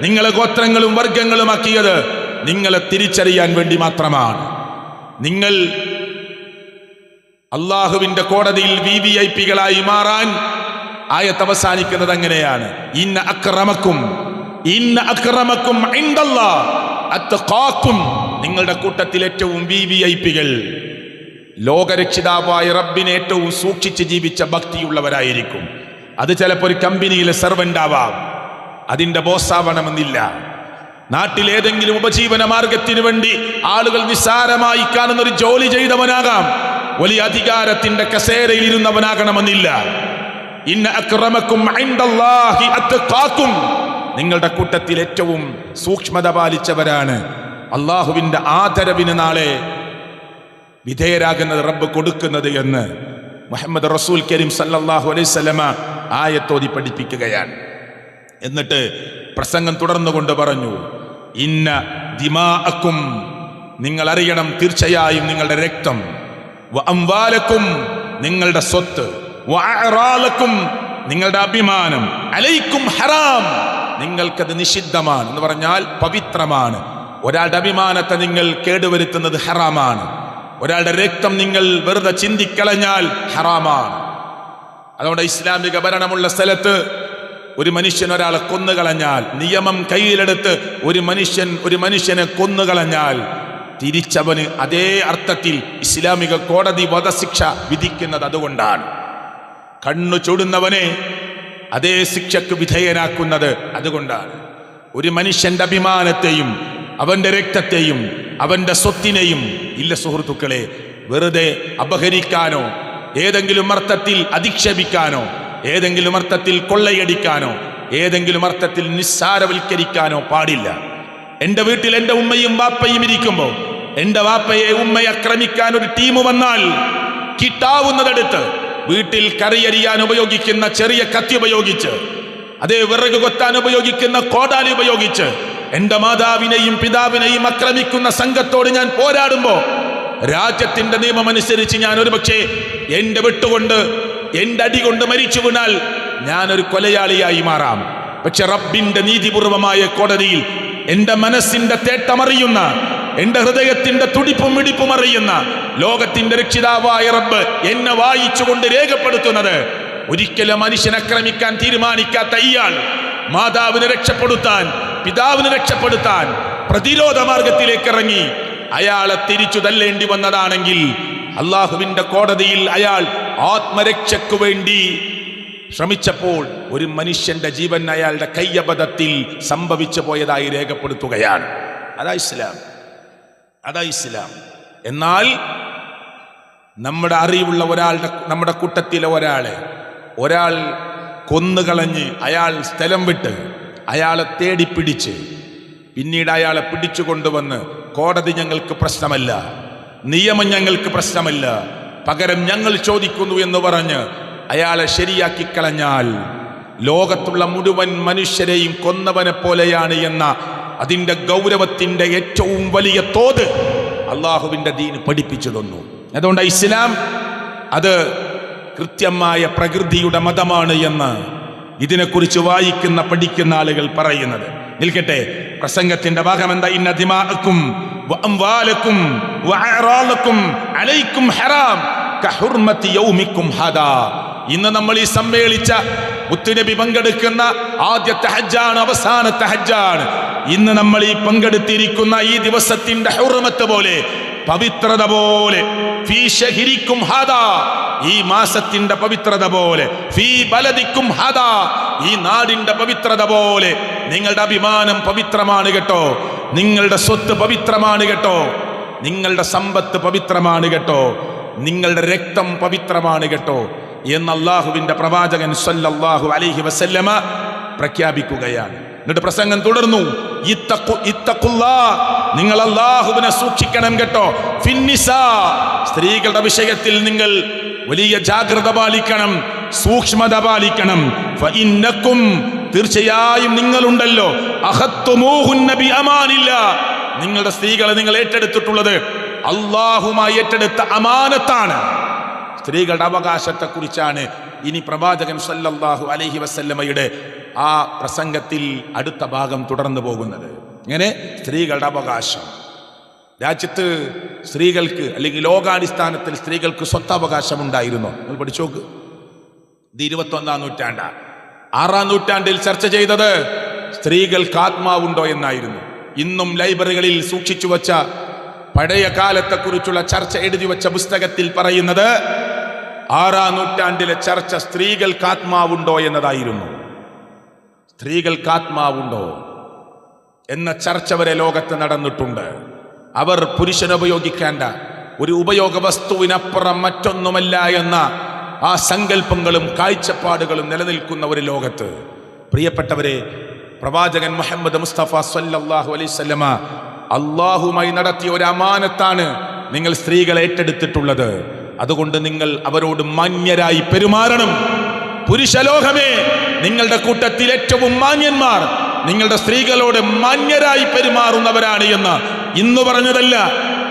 നിങ്ങളെ ഗോത്രങ്ങളും വർഗങ്ങളുമാക്കിയത് നിങ്ങളെ തിരിച്ചറിയാൻ വേണ്ടി മാത്രമാണ്. നിങ്ങൾ അള്ളാഹുവിന്റെ കോടതിയിൽ VVIPകളായി മാറാൻ ആയത്ത് അവസാനിക്കുന്നത് അങ്ങനെയാണ്. ഇന്ന അക്രമക്കും ഇൻദല്ലാഹ് അത്ഖാക്കും, നിങ്ങളുടെ കൂട്ടത്തിൽ ഏറ്റവും VVIPകൾ ലോകരക്ഷിതാവായ റബ്ബിനെ ഏറ്റവും സൂക്ഷിച്ച് ജീവിച്ച ഭക്തിയുള്ളവരായിരിക്കും. അത് ചിലപ്പോൾ ഒരു കമ്പനിയിലെ സെർവന്റ് ആവാം, അതിന്റെ ബോസാവണമെന്നില്ല. നാട്ടിലേതെങ്കിലും ഉപജീവന മാർഗത്തിന് വേണ്ടി ആളുകൾ നിസ്സാരമായി കാണുന്ന ഒരു ജോലി ചെയ്തവനാകാം, വലിയ അധികാരത്തിന്റെ കസേരയിൽ ഇരുന്നവനാകണമെന്നില്ല. ഇന്ന അക്രമക്കും ഇൻദല്ലാഹി അത്ഖാക്കും, നിങ്ങളുടെ കൂട്ടത്തിൽ ഏറ്റവും സൂക്ഷ്മത പാലിച്ചവരാണ് അള്ളാഹുവിന്റെ ആദരവിന് നാളെ വിധേയരാകുന്നത് റബ്ബ് കൊടുക്കുന്നത് എന്ന് മുഹമ്മദ് റസൂൽ കരീം സല്ലല്ലാഹു അലൈഹി വസല്ലമ ആയത്തോതി പഠിപ്പിക്കുകയാണ്. എന്നിട്ട് പ്രസംഗം തുടർന്നുകൊണ്ട് പറഞ്ഞു, ഇന്ന ദിമാഅക്കും, നിങ്ങൾ അറിയണം തീർച്ചയായും നിങ്ങളുടെ രക്തം, വ അംവാലക്കും, നിങ്ങളുടെ സ്വത്ത്, വ അഅറാലക്കും, നിങ്ങളുടെ അഭിമാനം, അലൈക്കും ഹറാം, നിങ്ങൾക്കത് നിഷിദ്ധമാണ് എന്ന് പറഞ്ഞാൽ പവിത്രമാണ്. ഒരാളുടെ അഭിമാനത്തെ നിങ്ങൾ കേടുവരുത്തുന്നത് ഹറാമാണ്. ഒരാളുടെ രക്തം നിങ്ങൾ വെറുതെ ചിന്തിക്കളഞ്ഞാൽ ഹറാമാണ്. അതുകൊണ്ട് ഇസ്ലാമിക ഭരണമുള്ള സ്ഥലത്ത് ഒരു മനുഷ്യൻ ഒരാളെ കൊന്നുകളഞ്ഞാൽ, നിയമം കയ്യിലെടുത്ത് ഒരു മനുഷ്യനെ കൊന്നുകളഞ്ഞാൽ തിരിച്ചവന് അതേ അർത്ഥത്തിൽ ഇസ്ലാമിക കോടതി വധശിക്ഷ വിധിക്കുന്നത് അതുകൊണ്ടാണ്. കണ്ണു ചൂടുന്നവനെ അതേ ശിക്ഷക്ക് വിധേയനാക്കുന്നത് അതുകൊണ്ടാണ്. ഒരു മനുഷ്യന്റെ അഭിമാനത്തെയും അവന്റെ രക്തത്തെയും അവന്റെ സ്വത്തിനെയും ഇല്ല സുഹൃത്തുക്കളെ, വെറുതെ അപഹരിക്കാനോ ഏതെങ്കിലും അർത്ഥത്തിൽ അധിക്ഷേപിക്കാനോ ഏതെങ്കിലും അർത്ഥത്തിൽ കൊള്ളയടിക്കാനോ ഏതെങ്കിലും അർത്ഥത്തിൽ നിസ്സാരവൽക്കരിക്കാനോ പാടില്ല. എൻ്റെ വീട്ടിൽ എൻ്റെ ഉമ്മയും വാപ്പയും ഇരിക്കുമ്പോൾ എൻ്റെ വാപ്പയെ ഉമ്മയെ ആക്രമിക്കാൻ ഒരു ടീം വന്നാൽ കിട്ടാവുന്നതെടുത്ത് വീട്ടിൽ കറിയരിയാൻ ഉപയോഗിക്കുന്ന ചെറിയ കത്തി ഉപയോഗിച്ച്, അതേ വിറക് കൊത്താൻ ഉപയോഗിക്കുന്ന കോടാലി ഉപയോഗിച്ച് എൻ്റെ മാതാവിനെയും പിതാവിനെയും ആക്രമിക്കുന്ന സംഘത്തോട് ഞാൻ പോരാടുമ്പോ രാജ്യത്തിന്റെ നിയമമനുസരിച്ച് ഞാൻ ഒരുപക്ഷെ എൻ്റെ വെട്ടുകൊണ്ട് എൻ്റെ അടി കൊണ്ട് മരിച്ചു വീണാൽ ഞാനൊരു കൊലയാളിയായി മാറാം. പക്ഷെ റബ്ബിന്റെ നീതിപൂർവമായ കോടതിയിൽ എൻ്റെ മനസ്സിന്റെ തേട്ടമറിയുന്ന, എൻ്റെ ഹൃദയത്തിന്റെ തുടിപ്പും മിടിപ്പും അറിയുന്ന ലോകത്തിന്റെ രക്ഷിതാവായ റബ്ബ് എന്നെ വായിച്ചുകൊണ്ട് രേഖപ്പെടുത്തുന്നത്, ഒരിക്കലും മനുഷ്യനെ ആക്രമിക്കാൻ തീരുമാനിക്കാത്ത ഇയാൾ മാതാവിനെ രക്ഷപ്പെടുത്താൻ, പിതാവിനെ രക്ഷപ്പെടുത്താൻ പ്രതിരോധ മാർഗത്തിലേക്ക് ഇറങ്ങി അയാളെ തിരിച്ചു തല്ലേണ്ടി വന്നതാണെങ്കിൽ അള്ളാഹുവിന്റെ കോടതിയിൽ അയാൾ ആത്മരക്ഷയ്ക്കു വേണ്ടി ശ്രമിച്ചപ്പോൾ ഒരു മനുഷ്യന്റെ ജീവൻ അയാളുടെ കയ്യബദ്ധത്തിൽ സംഭവിച്ചു പോയതായി രേഖപ്പെടുത്തുകയാണ്. അതാ ഇസ്ലാം. എന്നാൽ നമ്മുടെ അറിവുള്ള നമ്മുടെ കൂട്ടത്തിലെ ഒരാൾ കൊന്നുകളഞ്ഞ് അയാൾ സ്ഥലം വിട്ട് അയാളെ തേടിപ്പിടിച്ച് പിന്നീട് അയാളെ പിടിച്ചു കൊണ്ടുവന്ന് കോടതി ഞങ്ങൾക്ക് പ്രശ്നമല്ല, നിയമം ഞങ്ങൾക്ക് പ്രശ്നമല്ല, പകരം ഞങ്ങൾ ചോദിക്കുന്നു എന്ന് പറഞ്ഞ് അയാളെ ശരിയാക്കി കളഞ്ഞാൽ ലോകത്തുള്ള മുഴുവൻ മനുഷ്യരെയും കൊന്നവനെ പോലെയാണ് എന്ന അതിൻ്റെ ഗൗരവത്തിൻ്റെ ഏറ്റവും വലിയ തോത് അള്ളാഹുവിൻ്റെ ദീന് പഠിപ്പിച്ചു തന്നു. അതുകൊണ്ട് ഇസ്ലാം അത് കൃത്യമായ പ്രകൃതിയുടെ മതമാണ് എന്ന് ഇതിനെക്കുറിച്ച് വായിക്കുന്ന പഠിക്കുന്ന ആളുകൾ പറയുന്നത്. നിൽക്കട്ടെ, പ്രസംഗത്തിന്റെ ഭാഗം എന്താ? ഇന്ന ദിമാഅക്കും വഅംവാലക്കും വഅറാലക്കും അലൈക്കും ഹറാം കഹുർമതി യൗമിക്കും ഹദാ. ഇന്ന് നമ്മൾ ഈ സമ്മേളിച്ച മുത്തുനബി പങ്കെടുക്കുന്ന ആദ്യത്തെ ഹജ്ജാണ്, അവസാനത്തെ ഹജ്ജാണ്. ഇന്ന് നമ്മൾ ഈ പങ്കെടുത്തിരിക്കുന്ന ഈ ദിവസത്തിന്റെ ഹുർമത്ത് പോലെ, പവിത്രത പോലെ, ഫീ ശഹരിക്കും ഹദാ, ഈ മാസത്തിന്റെ പവിത്രത പോലെ, ഫീ ബലദിക്കും ഹദാ, ഈ നാടിന്റെ പവിത്രത പോലെ നിങ്ങളുടെ അഭിമാനം പവിത്രമാണ് കേട്ടോ, നിങ്ങളുടെ സ്വത്ത് പവിത്രമാണ് കേട്ടോ, നിങ്ങളുടെ സമ്പത്ത് പവിത്രമാണ് കേട്ടോ, നിങ്ങളുടെ രക്തം പവിത്രമാണ് കേട്ടോ എന്ന് അല്ലാഹുവിന്റെ പ്രവാചകൻ സല്ലല്ലാഹു അലൈഹി വസല്ലമ പ്രഖ്യാപിക്കുകയാണ്. എന്നിട്ട് പ്രസംഗം തുടർന്നു, നിങ്ങൾ അല്ലാഹുവിനെ സൂക്ഷിക്കണം കേട്ടോ, ഫിന്നിസാ, സ്ത്രീകളുടെ വിഷയത്തിൽ നിങ്ങൾ വലിയ ജാഗ്രത പാലിക്കണം, സൂക്ഷ്മത പാലിക്കണം. ഫഇന്നക്കും, തീർച്ചയായും നിങ്ങളുണ്ടല്ലോ, അഖത്തുമൂഹുന്ന ബിഅമാനില്ലാ, നിങ്ങളുടെ സ്ത്രീകളെ നിങ്ങൾ ഏറ്റെടുത്തിട്ടുള്ളത് അല്ലാഹുമായി ഏറ്റെടുത്ത അമാനത്താണ്. സ്ത്രീകളുടെ അവകാശത്തെക്കുറിച്ചാണ് ഇനി പ്രവാചകൻ സല്ലല്ലാഹു അലൈഹി വസല്ലമയുടെ ആ പ്രസംഗത്തിൽ അടുത്ത ഭാഗം തുടർന്നു പോകുന്നത്. ഇങ്ങനെ സ്ത്രീകളുടെ അവകാശം, രാജ്യത്ത് സ്ത്രീകൾക്ക് അല്ലെങ്കിൽ ലോകാടിസ്ഥാനത്തിൽ സ്ത്രീകൾക്ക് സ്വത്തവകാശം ഉണ്ടായിരുന്നു. നിങ്ങൾ പഠിച്ചു നോക്ക്. ഇത് 21-ാം നൂറ്റാണ്ടാ. 6-ാം നൂറ്റാണ്ടിൽ ചർച്ച ചെയ്തത് സ്ത്രീകൾക്ക് ആത്മാവുണ്ടോ എന്നായിരുന്നു. ഇന്നും ലൈബ്രറികളിൽ സൂക്ഷിച്ചു വച്ച പഴയ കാലത്തെക്കുറിച്ചുള്ള ചർച്ച എഴുതി വച്ച പുസ്തകത്തിൽ പറയുന്നത് 6-ാം നൂറ്റാണ്ടിലെ ചർച്ച സ്ത്രീകൾക്ക് ആത്മാവുണ്ടോ എന്നതായിരുന്നു. സ്ത്രീകൾക്ക് ആത്മാവുണ്ടോ എന്ന ചർച്ച വരെ ലോകത്ത് നടന്നിട്ടുണ്ട്. അവർ പുരുഷനുപയോഗിക്കേണ്ട ഒരു ഉപയോഗ വസ്തുവിനപ്പുറം മറ്റൊന്നുമല്ല എന്ന ആ സങ്കല്പങ്ങളും കാഴ്ചപ്പാടുകളും നിലനിൽക്കുന്ന ഒരു ലോകത്ത്, പ്രിയപ്പെട്ടവരെ, പ്രവാചകൻ മുഹമ്മദ് മുസ്തഫ സല്ലല്ലാഹു അലൈഹി വസല്ലമ അള്ളാഹുമായി നടത്തിയ ഒരു അമാനത്താണ് നിങ്ങൾ സ്ത്രീകളെ ഏറ്റെടുത്തിട്ടുള്ളത്. അതുകൊണ്ട് നിങ്ങൾ അവരോട് മാന്യരായി പെരുമാറണം. പുരുഷലോകമേ, നിങ്ങളുടെ കൂട്ടത്തിൽ ഏറ്റവും മാന്യന്മാർ നിങ്ങളുടെ സ്ത്രീകളോട് മാന്യരായി പെരുമാറുന്നവരാണ് എന്ന് ഇന്ന് പറഞ്ഞതല്ല,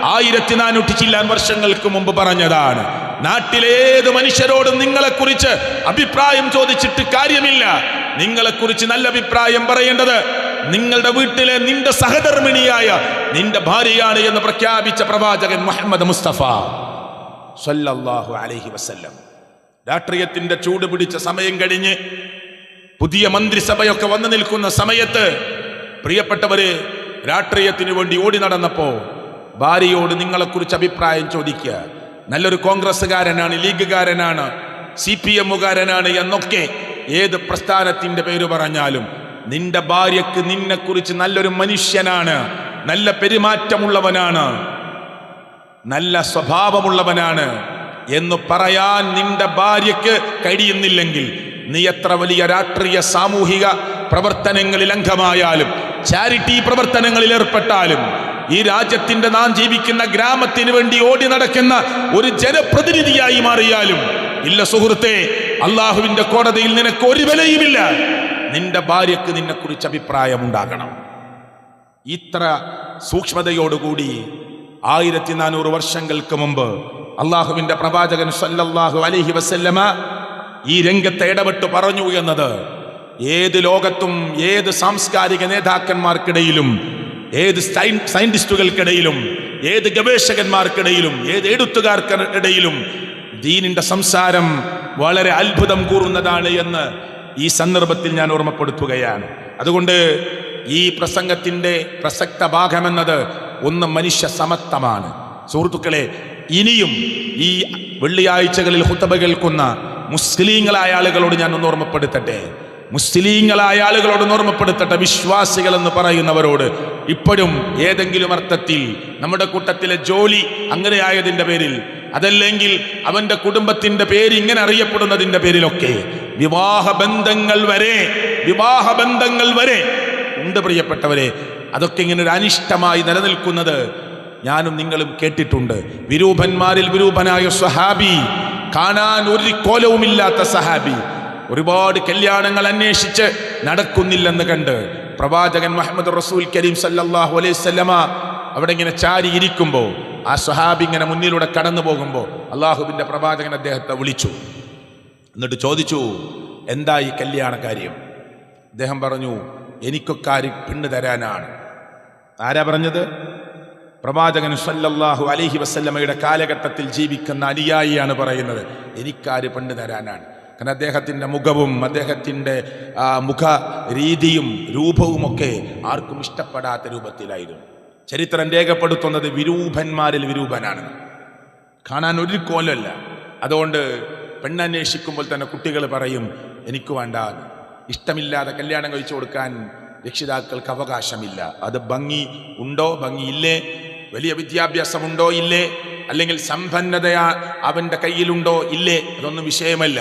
1400 ചില്ലാൻ വർഷങ്ങൾക്ക് മുമ്പ് പറഞ്ഞതാണ്. നാട്ടിലേത് മനുഷ്യരോടും നിങ്ങളെക്കുറിച്ച് അഭിപ്രായം ചോദിച്ചിട്ട് കാര്യമില്ല. നിങ്ങളെക്കുറിച്ച് നല്ല അഭിപ്രായം പറയേണ്ടത് നിങ്ങളുടെ വീട്ടിലെ നിന്റെ സഹധർമ്മിണിയായ നിന്റെ ഭാര്യയാണ് എന്ന് പ്രഖ്യാപിച്ച പ്രവാചകൻ മുഹമ്മദ് മുസ്തഫ സല്ലല്ലാഹു അലൈഹി വസല്ലം. രാഷ്ട്രീയത്തിന്റെ ചൂട് പിടിച്ച സമയം കഴിഞ്ഞ് പുതിയ മന്ത്രിസഭയൊക്കെ വന്നു നിൽക്കുന്ന സമയത്ത്, പ്രിയപ്പെട്ടവര്, രാഷ്ട്രീയത്തിന് വേണ്ടി ഓടി നടന്നപ്പോ ഭാര്യയോട് നിങ്ങളെക്കുറിച്ച് അഭിപ്രായം ചോദിക്കുക. നല്ലൊരു കോൺഗ്രസ്സുകാരനാണ്, ലീഗുകാരനാണ്, CPM-കാരനാണ് എന്നൊക്കെ ഏത് പ്രസ്ഥാനത്തിന്റെ പേര് പറഞ്ഞാലും നിന്റെ ഭാര്യക്ക് നിന്നെക്കുറിച്ച് നല്ലൊരു മനുഷ്യനാണ്, നല്ല പെരുമാറ്റമുള്ളവനാണ്, നല്ല സ്വഭാവമുള്ളവനാണ് എന്ന് പറയാൻ നിന്റെ ഭാര്യക്ക് കഴിയുന്നില്ലെങ്കിൽ നീ എത്ര വലിയ രാഷ്ട്രീയ സാമൂഹിക പ്രവർത്തനങ്ങളിൽ അംഗമായാലും ചാരിറ്റി പ്രവർത്തനങ്ങളിൽ ഏർപ്പെട്ടാലും ഈ രാജ്യത്തിന്റെ നാം ജീവിക്കുന്ന ഗ്രാമത്തിന് വേണ്ടി ഓടി നടക്കുന്ന ഒരു ജനപ്രതിനിധിയായി മാറിയാലും ഇല്ല സുഹൃത്തെ, അള്ളാഹുവിന്റെ കോടതിയിൽ നിനക്ക് ഒരു വിലയുമില്ല. നിന്റെ ഭാര്യക്ക് നിന്നെക്കുറിച്ച് അഭിപ്രായമുണ്ടാകണം. ഇത്ര സൂക്ഷ്മതയോടുകൂടി 1400 വർഷങ്ങൾക്ക് മുമ്പ് അള്ളാഹുവിന്റെ പ്രവാചകൻ സല്ലല്ലാഹു അലൈഹി വസല്ലമ ഈ രംഗത്തെ ഇടപെട്ട് പറഞ്ഞു എന്നത് ഏത് ലോകത്തും ഏത് സാംസ്കാരിക നേതാക്കന്മാർക്കിടയിലും ഏത് സയന്റിസ്റ്റുകൾക്കിടയിലും ഏത് ഗവേഷകന്മാർക്കിടയിലും ഏത് എഴുത്തുകാർക്കിടയിലും ദീനിന്റെ സംസാരം വളരെ അത്ഭുതം കൂറുന്നതാണ് എന്ന് ഈ സന്ദർഭത്തിൽ ഞാൻ ഓർമ്മപ്പെടുത്തുകയാണ്. അതുകൊണ്ട് ഈ പ്രസംഗത്തിന്റെ പ്രസക്ത ഭാഗമെന്നത് ഒന്ന് മനുഷ്യ സമത്വമാണ്. സുഹൃത്തുക്കളെ, ഇനിയും ഈ വെള്ളിയാഴ്ചകളിൽ ഖുത്ബ കേൾക്കുന്ന മുസ്ലിങ്ങളായ ആളുകളോട് ഞാൻ ഒന്ന് ഓർമ്മപ്പെടുത്തട്ടെ, മുസ്ലിങ്ങളായ ആളുകളോട് ഓർമ്മപ്പെടുത്തട്ടെ, വിശ്വാസികൾ എന്ന് പറയുന്നവരോട് ഇപ്പോഴും ഏതെങ്കിലും അർത്ഥത്തിൽ നമ്മുടെ കൂട്ടത്തിലെ ജോലി അങ്ങനെ ആയതിന്റെ പേരിൽ, അതല്ലെങ്കിൽ അവന്റെ കുടുംബത്തിന്റെ പേര് ഇങ്ങനെ അറിയപ്പെടുന്നതിന്റെ പേരിലൊക്കെ വിവാഹബന്ധങ്ങൾ വരെ ഉണ്ട് പ്രിയപ്പെട്ടവരെ. അതൊക്കെ ഇങ്ങനെ ഒരു അനിഷ്ടമായി നിലനിൽക്കുന്നത് ഞാനും നിങ്ങളും കേട്ടിട്ടുണ്ട്. വിരൂപന്മാരിൽ വിരൂപനായ സ്വഹാബി, കാണാൻ ഒരു കോലവുമില്ലാത്ത സഹാബി, ഒരുപാട് കല്യാണങ്ങൾ അന്വേഷിച്ച് നടക്കുന്നില്ലെന്ന് കണ്ട് പ്രവാചകൻ മുഹമ്മദ് റസൂൽ കരീം സല്ലല്ലാഹു അലൈഹി വസല്ലമ അവിടെ ഇങ്ങനെ ചാരി ഇരിക്കുമ്പോൾ ആ സ്വഹാബി ഇങ്ങനെ മുന്നിലൂടെ കടന്നു പോകുമ്പോൾ അള്ളാഹുവിന്റെ പ്രവാചകൻ അദ്ദേഹത്തെ വിളിച്ചു. എന്നിട്ട് ചോദിച്ചു, എന്താ ഈ കല്യാണ കാര്യം? അദ്ദേഹം പറഞ്ഞു, എനിക്കൊക്കെ പെണ്ണ് തരാനാണ്. ആരാ പറഞ്ഞത്? പ്രവാചകൻ സല്ലല്ലാഹു അലൈഹി വസല്ലമയുടെ കാലഘട്ടത്തിൽ ജീവിക്കുന്ന അനുയായിയാണ് പറയുന്നത്. എനിക്കാര് പെണ്ണ് തരാനാണ്. കാരണം അദ്ദേഹത്തിൻ്റെ മുഖവും അദ്ദേഹത്തിൻ്റെ മുഖ രീതിയും രൂപവുമൊക്കെ ആർക്കും ഇഷ്ടപ്പെടാത്ത രൂപത്തിലായിരുന്നു. ചരിത്രം രേഖപ്പെടുത്തുന്നത് വിരൂപന്മാരിൽ വിരൂപനാണ്, കാണാൻ ഒരു കോലല്ല. അതുകൊണ്ട് പെണ്ണന്വേഷിക്കുമ്പോൾ തന്നെ കുട്ടികൾ പറയും, എനിക്ക് വേണ്ട, ഇഷ്ടമില്ലാതെ കല്യാണം കഴിച്ചു കൊടുക്കാൻ രക്ഷിതാക്കൾക്ക് അവകാശമില്ല. അത് ഭംഗി ഉണ്ടോ ഭംഗിയില്ലേ, വലിയ വിദ്യാഭ്യാസമുണ്ടോ ഇല്ലേ, അല്ലെങ്കിൽ സമ്പന്നതയാ അവൻ്റെ കയ്യിലുണ്ടോ ഇല്ലേ, അതൊന്നും വിഷയമല്ല.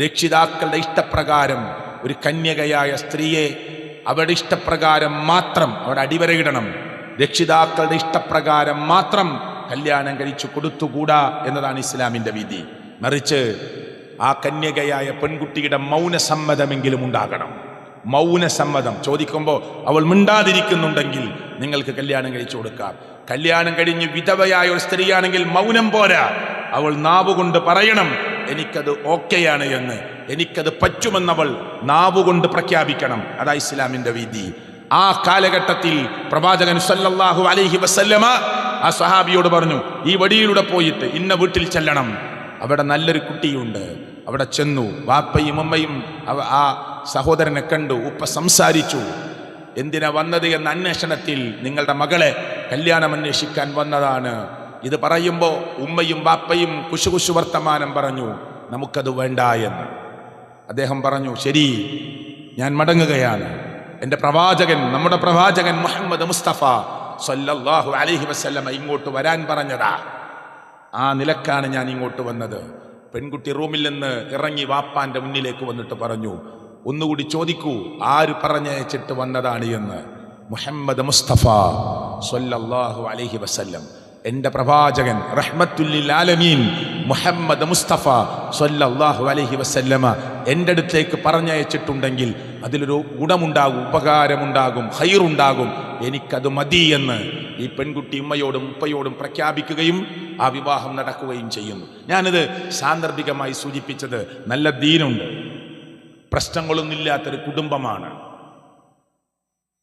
രക്ഷിതാക്കളുടെ ഇഷ്ടപ്രകാരം ഒരു കന്യകയായ സ്ത്രീയെ അവരുടെ ഇഷ്ടപ്രകാരം മാത്രം അവിടെ അടിവരയിടണം. രക്ഷിതാക്കളുടെ ഇഷ്ടപ്രകാരം മാത്രം കല്യാണം കഴിച്ചു കൊടുത്തുകൂടാ എന്നതാണ് ഇസ്ലാമിൻ്റെ വിധി. മറിച്ച് ആ കന്യകയായ പെൺകുട്ടിയുടെ മൗനസമ്മതമെങ്കിലും ഉണ്ടാകണം. മൗനസമ്മതം ചോദിക്കുമ്പോൾ അവൾ മിണ്ടാതിരിക്കുന്നുണ്ടെങ്കിൽ നിങ്ങൾക്ക് കല്യാണം കഴിച്ചു കൊടുക്കാം. കല്യാണം കഴിഞ്ഞ് വിധവയായ ഒരു സ്ത്രീയാണെങ്കിൽ മൗനം പോരാ, അവൾ നാവുകൊണ്ട് പറയണം എനിക്കത് ഓക്കെയാണ് എന്ന്, എനിക്കത് പറ്റുമെന്നവൾ നാവുകൊണ്ട് പ്രഖ്യാപിക്കണം. അതാ ഇസ്ലാമിൻ്റെ വിധി. ആ കാലഘട്ടത്തിൽ പ്രവാചകൻ സല്ലല്ലാഹു അലൈഹി വസല്ലമ ആ സ്വഹാബിയോട് പറഞ്ഞു, ഈ വഴിയിലൂടെ പോയിട്ട് ഇന്ന വീട്ടിൽ ചെല്ലണം, അവിടെ നല്ലൊരു കുട്ടിയുണ്ട്. അവിടെ ചെന്നു. വാപ്പയും ഉമ്മയും ആ സഹോദരനെ കണ്ടു. ഉപ്പ സംസാരിച്ചു, എന്തിനാ വന്നത് എന്ന അന്വേഷണത്തിൽ നിങ്ങളുടെ മകളെ കല്യാണം അന്വേഷിക്കാൻ വന്നതാണ്. ഇത് പറയുമ്പോൾ ഉമ്മയും വാപ്പയും കുശുകുശു വർത്തമാനം പറഞ്ഞു, നമുക്കത് വേണ്ട എന്ന്. അദ്ദേഹം പറഞ്ഞു, ശരി, ഞാൻ മടങ്ങുകയാണ്. എൻ്റെ പ്രവാചകൻ, നമ്മുടെ പ്രവാചകൻ മുഹമ്മദ് മുസ്തഫ സല്ലല്ലാഹു അലൈഹി വസല്ലമ ഇങ്ങോട്ട് വരാൻ പറഞ്ഞതാ. ആ നിലക്കാണ് ഞാൻ ഇങ്ങോട്ട് വന്നത്. പെൺകുട്ടി റൂമിൽ നിന്ന് ഇറങ്ങി വാപ്പാന്റെ മുന്നിലേക്ക് വന്നിട്ട് പറഞ്ഞു, ഒന്നുകൂടി ചോദിക്കൂ, ആര് പറഞ്ഞയച്ചിട്ട് വന്നതാണ് എന്ന്. മുഹമ്മദ് മുസ്തഫ സല്ലല്ലാഹു അലൈഹി വസല്ലം, എൻ്റെ പ്രവാചകൻ റഹ്മത്തുല്ലിൽ ആലമീൻ മുഹമ്മദ് മുസ്തഫ സല്ലല്ലാഹു അലൈഹി വസല്ലമ എൻ്റെ അടുത്തേക്ക് പറഞ്ഞയച്ചിട്ടുണ്ടെങ്കിൽ അതിലൊരു ഗുണമുണ്ടാകും, ഉപകാരമുണ്ടാകും, ഖൈറുണ്ടാകും, എനിക്കത് മതി എന്ന് ഈ പെൺകുട്ടി ഉമ്മയോടും ഉപ്പയോടും പ്രഖ്യാപിക്കുകയും ആ വിവാഹം നടക്കുകയും ചെയ്യുന്നു. ഞാനിത് സാന്ദർഭികമായി സൂചിപ്പിച്ചത് നല്ല ദീനുണ്ട്, പ്രശ്നങ്ങളൊന്നുമില്ലാത്തൊരു കുടുംബമാണ്.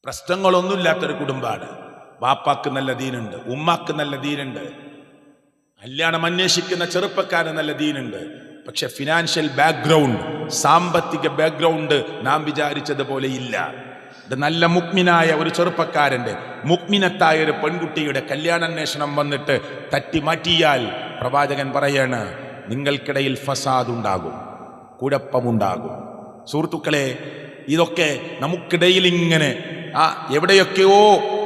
പ്രശ്നങ്ങളൊന്നുമില്ലാത്തൊരു കുടുംബമാണ്. വാപ്പാക്ക് നല്ല ദീനുണ്ട്, ഉമ്മാക്ക് നല്ല ദീനുണ്ട്, കല്യാണം അന്വേഷിക്കുന്ന ചെറുപ്പക്കാരന് നല്ല ദീനുണ്ട്. പക്ഷെ ഫിനാൻഷ്യൽ ബാക്ക്ഗ്രൗണ്ട്, സാമ്പത്തിക ബാക്ക്ഗ്രൗണ്ട് നാം വിചാരിച്ചതുപോലെ ഇല്ല. ഇത് നല്ല മുക്മിനായ ഒരു ചെറുപ്പക്കാരൻ്റെ, മുക്മിനത്തായ ഒരു പെൺകുട്ടിയുടെ കല്യാണാന്വേഷണം വന്നിട്ട് തട്ടി മാറ്റിയാൽ പ്രവാചകൻ പറയാണ്, നിങ്ങൾക്കിടയിൽ ഫസാദ് ഉണ്ടാകും, കുഴപ്പമുണ്ടാകും. സുഹൃത്തുക്കളെ, ഇതൊക്കെ നമുക്കിടയിൽ ഇങ്ങനെ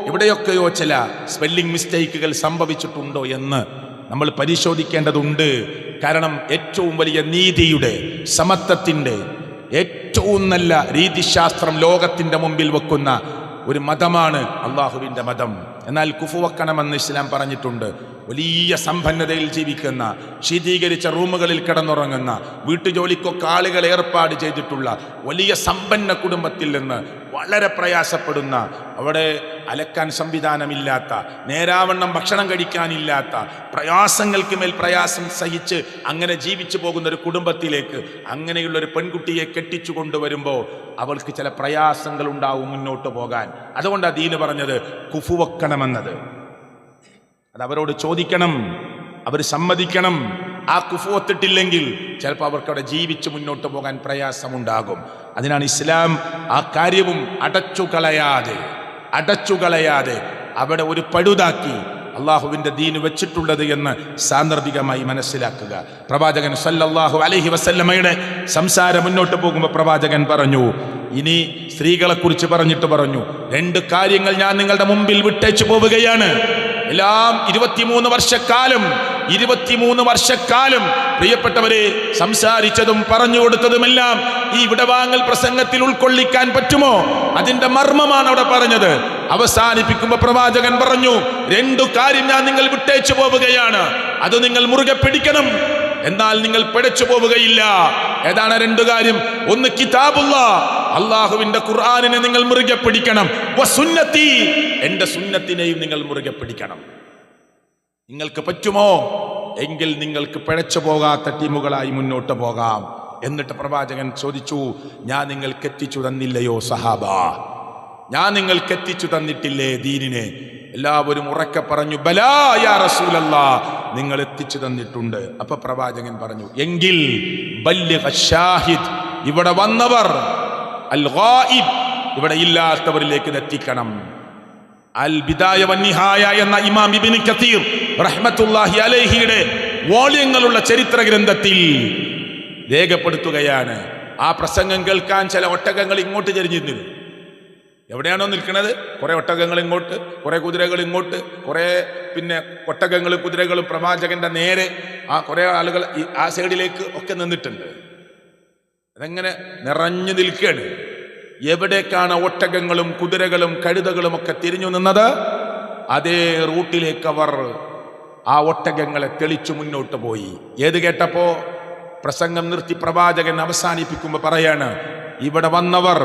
എവിടെയൊക്കെയോ ചില സ്പെല്ലിംഗ് മിസ്റ്റേക്കുകൾ സംഭവിച്ചിട്ടുണ്ടോ എന്ന് നമ്മൾ പരിശോധിക്കേണ്ടതുണ്ട്. കാരണം ഏറ്റവും വലിയ നീതിയുടെ, സമത്വത്തിൻ്റെ ഏറ്റവും നല്ല രീതിശാസ്ത്രം ലോകത്തിൻ്റെ മുമ്പിൽ വെക്കുന്ന ഒരു മതമാണ് അള്ളാഹുവിൻ്റെ മതം. എന്നാൽ കുഫുവെക്കണമെന്ന് ഇസ്ലാം പറഞ്ഞിട്ടുണ്ട്. വലിയ സമ്പന്നതയിൽ ജീവിക്കുന്ന, ശീതീകരിച്ച റൂമുകളിൽ കിടന്നുറങ്ങുന്ന, വീട്ടുജോലിക്കൊക്കെ ആളുകൾ ഏർപ്പാട് ചെയ്തിട്ടുള്ള വലിയ സമ്പന്ന കുടുംബത്തിൽ നിന്ന് വളരെ പ്രയാസപ്പെടുന്ന, അവിടെ അലക്കാൻ സംവിധാനമില്ലാത്ത, നേരാവണ്ണം ഭക്ഷണം കഴിക്കാനില്ലാത്ത, പ്രയാസങ്ങൾക്ക് മേൽ പ്രയാസം സഹിച്ച് അങ്ങനെ ജീവിച്ചു പോകുന്ന ഒരു കുടുംബത്തിലേക്ക് അങ്ങനെയുള്ളൊരു പെൺകുട്ടിയെ കെട്ടിച്ചു കൊണ്ടുവരുമ്പോൾ അവൾക്ക് ചില പ്രയാസങ്ങൾ ഉണ്ടാവും മുന്നോട്ട് പോകാൻ. അതുകൊണ്ടാണ് ദീന് പറഞ്ഞത് കുഫുവെക്കണമെന്നത്. അത് അവരോട് ചോദിക്കണം, അവർ സമ്മതിക്കണം. ആ കുഫു ഒത്തിട്ടില്ലെങ്കിൽ ചിലപ്പോൾ അവർക്ക് അവിടെ ജീവിച്ച് മുന്നോട്ട് പോകാൻ പ്രയാസമുണ്ടാകും. അതിനാണ് ഇസ്ലാം ആ കാര്യവും അടച്ചുകളയാതെ അവിടെ ഒരു പഴുതാക്കി അള്ളാഹുവിൻ്റെ ദീന് വെച്ചിട്ടുള്ളത് എന്ന് സാന്ദർഭികമായി മനസ്സിലാക്കുക. പ്രവാചകൻ സല്ലല്ലാഹു അലൈഹി വസല്ലമയുടെ സംസാരം മുന്നോട്ട് പോകുമ്പോൾ പ്രവാചകൻ പറഞ്ഞു, ഇനി സ്ത്രീകളെക്കുറിച്ച് പറഞ്ഞിട്ട് പറഞ്ഞു, 2 കാര്യങ്ങൾ ഞാൻ നിങ്ങളുടെ മുമ്പിൽ വിട്ടേച്ചു പോവുകയാണ്. എല്ലാം 23 വർഷക്കാലം പ്രിയപ്പെട്ടവരെ സംസാരിച്ചതും പറഞ്ഞു കൊടുത്തതുമെല്ലാം ഈ വിടവാങ്ങൽ പ്രസംഗത്തിൽ ഉൾക്കൊള്ളിക്കാൻ പറ്റുമോ? അതിന്റെ മർമ്മമാണ് അവിടെ പറഞ്ഞത്. അവസാനിപ്പിക്കുമ്പോൾ പ്രവാചകൻ പറഞ്ഞു, 2 കാര്യം ഞാൻ നിങ്ങൾ വിട്ടേച്ചു പോവുകയാണ്, അത് നിങ്ങൾ മുറുകെ പിടിക്കണം, എന്നാൽ നിങ്ങൾ പിഴച്ചു പോവുകയില്ല. ഏതാണ് 2 കാര്യം? ഒന്ന് കിതാബുല്ലാഹ്, അള്ളാഹുവിന്റെ ഖുർആനിനെ നിങ്ങൾ മുറുകെ പിടിക്കണം. വസുന്നത്തി, എന്റെ സുന്നത്തിനെയും നിങ്ങൾ മുറുകെ പിടിക്കണം. നിങ്ങൾക്ക് പറ്റുമോ? എങ്കിൽ നിങ്ങൾക്ക് പിഴച്ചു പോകാത്ത ടീമുകളായി മുന്നോട്ട് പോകാം. എന്നിട്ട് പ്രവാചകൻ ചോദിച്ചു, ഞാൻ നിങ്ങൾക്ക് എത്തിച്ചു തന്നില്ലയോ സഹാബ? ഞാൻ നിങ്ങൾക്ക് എത്തിച്ചു തന്നിട്ടില്ലേ ദീനിനെ? എല്ലാവരും ഉറക്കെ പറഞ്ഞു, ബലാ യാ റസൂലല്ലാഹ്, നിങ്ങൾ എത്തിച്ചു തന്നിട്ടുണ്ട്. അപ്പൊ പ്രവാചകൻ പറഞ്ഞു, എങ്കിൽ ബല്ലിഗ ഷാഹിദ്, ഇവിടെ വന്നവർ, അൽ ഗായിബ്, ഇവിടെ ഇല്ലാത്തവരിലേക്ക് എത്തിക്കണം. അൽ ബിദായ വന്നിഹായ എന്ന ഇമാം ഇബ്നു കസീർ റഹ്മത്തുള്ളാഹി അലൈഹിയുടെ വോള്യങ്ങളുള്ള ചരിത്ര ഗ്രന്ഥത്തിൽ രേഖപ്പെടുത്തുകയാണ്, ആ പ്രസംഗം കേൾക്കാൻ ചില ഒട്ടകങ്ങൾ ഇങ്ങോട്ട് ചരിഞ്ഞിരുന്നു. എവിടെയാണോ നിൽക്കുന്നത്? കുറെ ഒട്ടകങ്ങൾ ഇങ്ങോട്ട്, കുറെ കുതിരകൾ ഇങ്ങോട്ട്, കുറെ ഒട്ടകങ്ങളും കുതിരകളും പ്രവാചകന്റെ നേരെ, ആ കുറെ ആളുകൾ ആ സൈഡിലേക്ക് ഒക്കെ നിന്നിട്ടുണ്ട്. അതെങ്ങനെ നിറഞ്ഞു നിൽക്കുകയാണ്. എവിടേക്കാണ് ഒട്ടകങ്ങളും കുതിരകളും കഴുതകളും ഒക്കെ തിരിഞ്ഞു നിന്നത്, അതേ റൂട്ടിലേക്ക് അവർ ആ ഒട്ടകങ്ങളെ തെളിച്ചു മുന്നോട്ട് പോയി. ഏത് കേട്ടപ്പോ? പ്രസംഗം നിർത്തി പ്രവാചകൻ അവസാനിപ്പിക്കുമ്പോൾ പറയാണ്, ഇവിടെ വന്നവർ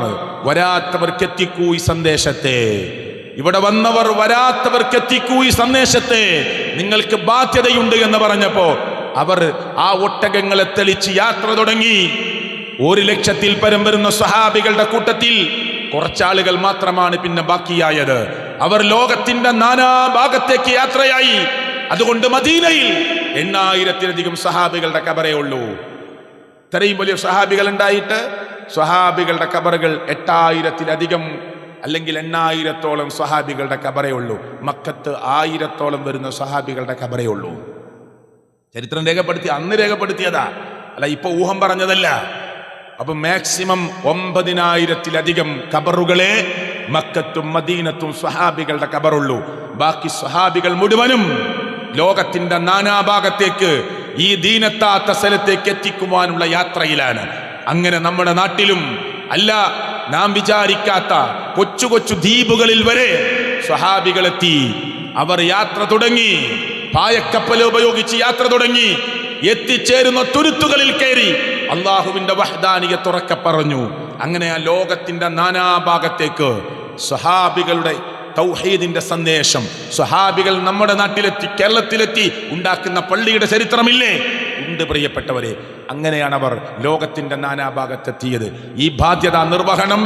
വരാത്തവർക്കെത്തിക്കൂ ഈ സന്ദേശത്തെ, ഇവിടെ വന്നവർ വരാത്തവർക്കെത്തിക്കൂ ഈ സന്ദേശത്തെ, നിങ്ങൾക്ക് ബാധ്യതയുണ്ട് എന്ന് പറഞ്ഞപ്പോ അവർ ആ ഒട്ടകങ്ങളെ തെളിച്ച് യാത്ര തുടങ്ങി. 1,00,000-ൽ പരം വരുന്ന സ്വഹാബികളുടെ കൂട്ടത്തിൽ കുറച്ചാളുകൾ മാത്രമാണ് പിന്നെ ബാക്കിയായത്. അവർ ലോകത്തിന്റെ നാനാഭാഗത്തേക്ക് യാത്രയായി. അതുകൊണ്ട് മദീനയിൽ 8,000-ലധികം സ്വഹാബികളുടെ ഖബറേ ഉള്ളൂ. ഇത്രയും വലിയ സ്വഹാബികൾ ഉണ്ടായിട്ട് സ്വഹാബികളുടെ ഖബറുകൾ 8,000-ലധികം അല്ലെങ്കിൽ 8,000-ഓളം സ്വഹാബികളുടെ ഖബറേ ഉള്ളൂ. മക്കത്ത് 1,000-ഓളം വരുന്ന സ്വഹാബികളുടെ ഖബറേ ഉള്ളൂ. ചരിത്രം അന്ന് രേഖപ്പെടുത്തിയതാ, അല്ല ഇപ്പൊ ഊഹം പറഞ്ഞതല്ല. അപ്പൊ മാക്സിമം 9,000-ലധികം ഖബറുകളെ മക്കത്തും മദീനത്തും സ്വഹാബികളുടെ ഖബറുള്ളൂ. ബാക്കി സ്വഹാബികൾ മുഴുവനും ലോകത്തിന്റെ നാനാഭാഗത്തേക്ക് ഈ ദീനെത്താത്ത സ്ഥലത്തേക്ക് എത്തിക്കുവാനുള്ള യാത്രയിലാണ്. അങ്ങനെ നമ്മുടെ നാട്ടിലും അല്ല, നാം വിചാരിക്കാത്ത കൊച്ചു കൊച്ചു ദ്വീപുകളിൽ വരെ സ്വഹാബികളെത്തി. അവർ യാത്ര തുടങ്ങി, പായക്കപ്പൽ ഉപയോഗിച്ച് യാത്ര തുടങ്ങി. എത്തിച്ചേരുന്ന തുരുത്തുകളിൽ കയറി അള്ളാഹുവിന്റെ വഹ്ദാനിയത്ത് ഉറക്കെ പറഞ്ഞു. അങ്ങനെ ആ ലോകത്തിന്റെ നാനാഭാഗത്തേക്ക് സ്വഹാബികളുടെ തൗഹീദിന്റെ സന്ദേശം, സ്വഹാബികൾ നമ്മുടെ നാട്ടിലെത്തി, കേരളത്തിലെത്തി ഉണ്ടാക്കുന്ന പള്ളിയുടെ ചരിത്രമില്ലേ? ഉണ്ട് പ്രിയപ്പെട്ടവരെ. അങ്ങനെയാണ് അവർ ലോകത്തിന്റെ നാനാഭാഗത്തെത്തിയത്. ഈ ബാധ്യത നിർവഹണം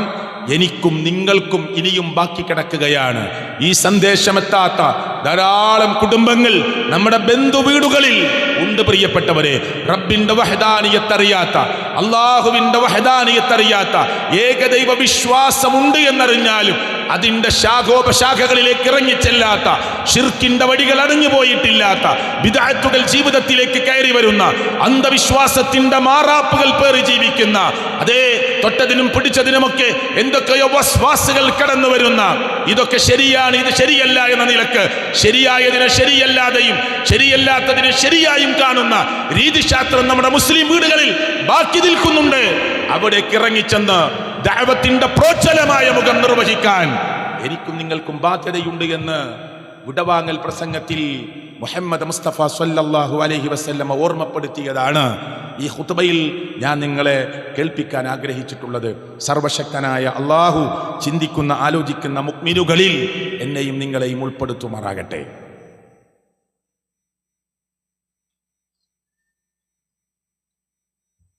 എനിക്കും നിങ്ങൾക്കും ഇനിയും ബാക്കി കിടക്കുകയാണ്. ഈ സന്ദേശമെത്താത്ത ധാരാളം കുടുംബങ്ങൾ നമ്മുടെ ബന്ധു വീടുകളിൽ ഉണ്ട് പ്രിയപ്പെട്ടവരെ. റബ്ബിന്റെ വഹദാനിയത്തറിയാത്ത, അള്ളാഹുവിന്റെ വഹദാനിയത്തറിയാത്ത, ഏകദൈവ വിശ്വാസമുണ്ട് എന്നറിഞ്ഞാലും അതിന്റെ ശാഖോപശാഖകളിലേക്ക് ഇറങ്ങിച്ചെല്ലാത്ത, ഷിർക്കിന്റെ വഴികൾ അടഞ്ഞു പോയിട്ടില്ലാത്ത, ബിദ്അത്തുകൾ ജീവിതത്തിലേക്ക് കയറി വരുന്ന, അന്ധവിശ്വാസത്തിന്റെ മാറാപ്പുകൾ പേറി ജീവിക്കുന്ന, അതേ തൊട്ടതിനും പിടിച്ചതിനുമൊക്കെ എന്തൊക്കെയോ വസ്വാസുകൾ കടന്നു വരുന്ന, ഇതൊക്കെ ശരിയാണ്, ഇത് ശരിയല്ല എന്ന നിലക്ക് ശരിയായതിനെ ശരിയല്ലാതെയും ശരിയല്ലാത്തതിനെ ശരിയായും കാണുന്ന രീതിശാസ്ത്രം നമ്മുടെ മുസ്ലിം വീടുകളിൽ ബാക്കി നിൽക്കുന്നുണ്ട്. അവിടേക്ക് ഇറങ്ങിച്ചെന്ന് ദഅവത്തിന്റെ പ്രോജ്വലമായ മുഖം നിർവഹിക്കാൻ എനിക്കും നിങ്ങൾക്കും ബാധ്യതയുണ്ട് എന്ന് വിടവാങ്ങൽ പ്രസംഗത്തിൽ മുഹമ്മദ് മുസ്തഫ സ്വല്ലല്ലാഹു അലൈഹി വസല്ലമ ഓർമ്മപ്പെടുത്തിയതാണ് ഈ ഖുത്ബയിൽ ഞാൻ നിങ്ങളെ കേൾപ്പിക്കാൻ ആഗ്രഹിച്ചിട്ടുള്ളത്. സർവശക്തനായ അള്ളാഹു ചിന്തിക്കുന്ന, ആലോചിക്കുന്ന മുഅ്മിനുകളിൽ എന്നെയും നിങ്ങളെയും ഉൾപ്പെടുത്തുമാറാകട്ടെ.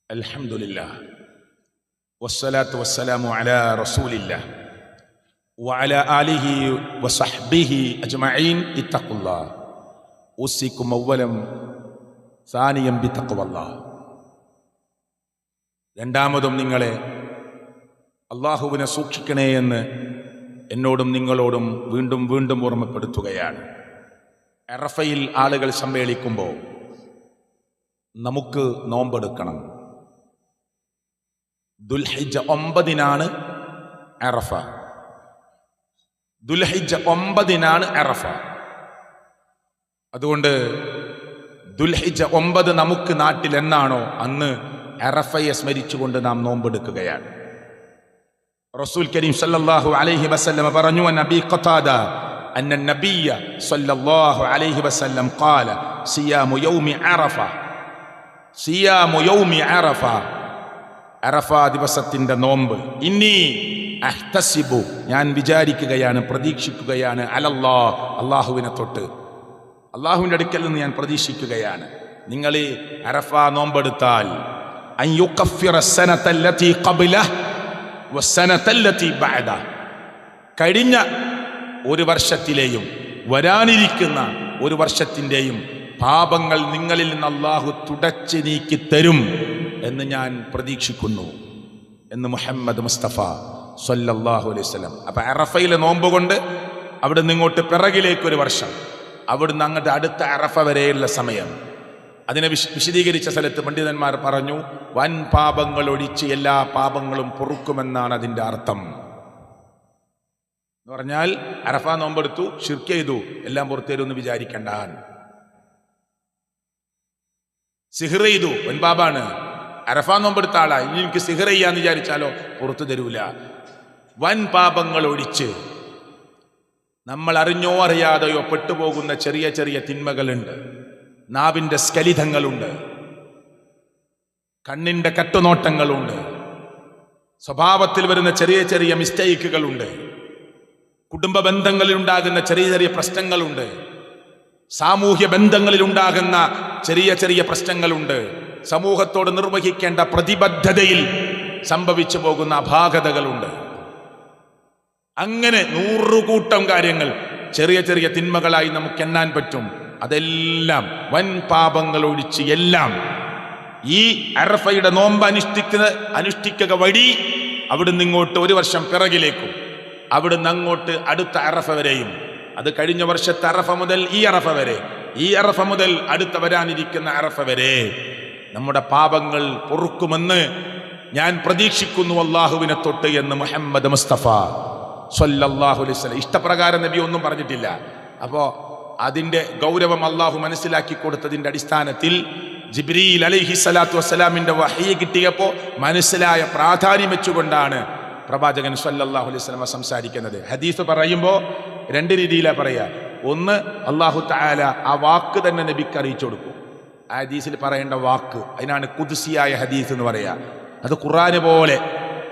അൽഹംദുലില്ലാഹ് വസ്സലാത്തു വസ്സലാമു അലാ റസൂലില്ലാഹ് വഅലാ ആലിഹി വസഹ്ബിഹി അജ്മഈൻ. ഇത്തഖുല്ലാഹ് ഉസിക്കും അവ്വലം സാനിയം ബിത്തഖ്വല്ലാഹ്. രണ്ടാമതും നിങ്ങളെ അള്ളാഹുവിനെ സൂക്ഷിക്കണേ എന്ന് എന്നോടും നിങ്ങളോടും വീണ്ടും വീണ്ടും ഓർമ്മപ്പെടുത്തുകയാണ്. അറഫയിൽ ആളുകൾ സമ്മേളിക്കുമ്പോൾ നമുക്ക് നോമ്പെടുക്കണം. ദുൽഹിജ്ജ 9-നാണ് അറഫ. ദുൽഹിജ്ജ 9-നാണ് അറഫ. അതുകൊണ്ട് ദുൽഹിജ്ജ 9 നമുക്ക് നാട്ടിൽ എന്നാണോ അന്ന് അറഫയെ സ്മരിച്ചുകൊണ്ട് നാം നോമ്പെടുക്കുകയാണ്. റസൂൽ കരീം സല്ലല്ലാഹു അലൈഹി വസല്ലം പറഞ്ഞു, നബി ഖതാദ അന്ന നബിയ സല്ലല്ലാഹു അലൈഹി വസല്ലം ഖാല സിയാമു യൗമി അറഫ, സിയാമു യൗമി അറഫ, അറഫ ദിവസത്തിന്റെ നോമ്പ്. ഇന്നി അഹ്തസിബു, ഞാൻ വിചാരിക്കുകയാണ്, പ്രതീക്ഷിക്കുകയാണ്, അലല്ലാഹ്, അല്ലാഹുവിനെ തൊട്ട്, അല്ലാഹുവിന്റെ അടുക്കൽ നിന്ന് ഞാൻ പ്രതീക്ഷിക്കുകയാണ്. നിങ്ങൾ ഈ അറഫ നോമ്പെടുത്താൽ അൻ യുകഫിറ സനതല്ലതി ഖബ്ലഹു വസ്സനതല്ലതി ബഅദഹു, കഴിഞ്ഞ ഒരു വർഷത്തിലെയും വരാനിരിക്കുന്ന ഒരു വർഷത്തിൻ്റെയും പാപങ്ങൾ നിങ്ങളിൽ നിന്ന് അല്ലാഹു തുടച്ചു നീക്കി തരും എന്ന് ഞാൻ പ്രതീക്ഷിക്കുന്നു എന്ന് മുഹമ്മദ് മുസ്തഫ സ്വല്ലല്ലാഹു അലൈഹി വസല്ലം. അപ്പൊ അറഫയിലെ നോമ്പ് കൊണ്ട് അവിടുന്ന് ഇങ്ങോട്ട് പിറകിലേക്കൊരു വർഷം, അവിടുന്ന് അങ്ങോട്ട് അടുത്ത അറഫ വരെയുള്ള സമയം, അതിനെ വിശദീകരിച്ച സ്ഥലത്ത് പണ്ഡിതന്മാർ പറഞ്ഞു, വൻ പാപങ്ങൾ ഒഴിച്ച് എല്ലാ പാപങ്ങളും പൊറുക്കുമെന്നാണ് അതിൻ്റെ അർത്ഥം. എന്ന് പറഞ്ഞാൽ അറഫ നോമ്പെടുത്തു, ശിർക്ക് ചെയ്തു, എല്ലാം പുറത്തു തരുമെന്ന് വിചാരിക്കണ്ട. സിഹർ ചെയ്തു, വൻപാപാണ്. അറഫ നോമ്പെടുത്ത ആളാ, ഇനി എനിക്ക് സിഹർ ചെയ്യാന്ന് വിചാരിച്ചാലോ പുറത്തു തരൂല. വൻ പാപങ്ങൾ ഒഴിച്ച് നമ്മൾ അറിഞ്ഞോ അറിയാതെയോ പെട്ടുപോകുന്ന ചെറിയ ചെറിയ തിന്മകളുണ്ട്, നാവിൻ്റെ സ്ഖലിതങ്ങളുണ്ട്, കണ്ണിൻ്റെ കട്ടുനോട്ടങ്ങളുണ്ട്, സ്വഭാവത്തിൽ വരുന്ന ചെറിയ ചെറിയ മിസ്റ്റേക്കുകളുണ്ട്, കുടുംബ ബന്ധങ്ങളിൽ ഉണ്ടാകുന്ന ചെറിയ ചെറിയ പ്രശ്നങ്ങളുണ്ട്, സാമൂഹ്യ ബന്ധങ്ങളിൽ ഉണ്ടാകുന്ന ചെറിയ ചെറിയ പ്രശ്നങ്ങളുണ്ട്, സമൂഹത്തോട് നിർവഹിക്കേണ്ട പ്രതിബദ്ധതയിൽ സംഭവിച്ചു പോകുന്ന അപാകതകളുണ്ട്. അങ്ങനെ 100 കൂട്ടം കാര്യങ്ങൾ ചെറിയ ചെറിയ തിന്മകളായി നമുക്ക് എണ്ണാൻ പറ്റും. അതെല്ലാം വൻ പാപങ്ങൾ ഒഴിച്ച് എല്ലാം ഈ അറഫയുടെ നോമ്പ് അനുഷ്ഠിക്കുക വഴി അവിടുന്ന് ഇങ്ങോട്ട് ഒരു വർഷം പിറകിലേക്കും, അവിടുന്ന് അങ്ങോട്ട് അടുത്ത അറഫ വരെയും, അത് കഴിഞ്ഞ വർഷത്തെ അറഫ മുതൽ ഈ അറഫ വരെ, ഈ അറഫ മുതൽ അടുത്ത വരാനിരിക്കുന്ന അറഫ വരെ നമ്മുടെ പാപങ്ങൾ പൊറുക്കുമെന്ന് ഞാൻ പ്രതീക്ഷിക്കുന്നു അല്ലാഹുവിനെ തൊട്ട് എന്ന് മുഹമ്മദ് മുസ്തഫ സ്വല്ലല്ലാഹു അലൈഹി വസല്ലം. ഇഷ്ടപ്രകാരം നബി ഒന്നും പറഞ്ഞിട്ടില്ല. അപ്പോൾ അതിൻ്റെ ഗൗരവം അള്ളാഹു മനസ്സിലാക്കി കൊടുത്തതിൻ്റെ അടിസ്ഥാനത്തിൽ ജിബ്രീൽ അലൈഹി സ്വലാത്തു വസ്സലാമിൻ്റെ വഹ്യ് കിട്ടിയപ്പോൾ മനസ്സിലായ പ്രാധാന്യം വെച്ചുകൊണ്ടാണ് പ്രവാചകൻ സ്വല്ലല്ലാഹു അലൈഹി വസല്ലം സംസാരിക്കുന്നത്. ഹദീസ് പറയുമ്പോൾ 2 രീതിയിലാണ് പറയുക. ഒന്ന്, അല്ലാഹു തആല ആ വാക്ക് തന്നെ നബിക്ക് അറിയിച്ചു കൊടുക്കും. ആ ഹദീസിൽ പറയേണ്ട വാക്ക്, അതിനാണ് ഖുദ്സിയായ ഹദീസ് എന്ന് പറയുക. അത് ഖുർആന് പോലെ,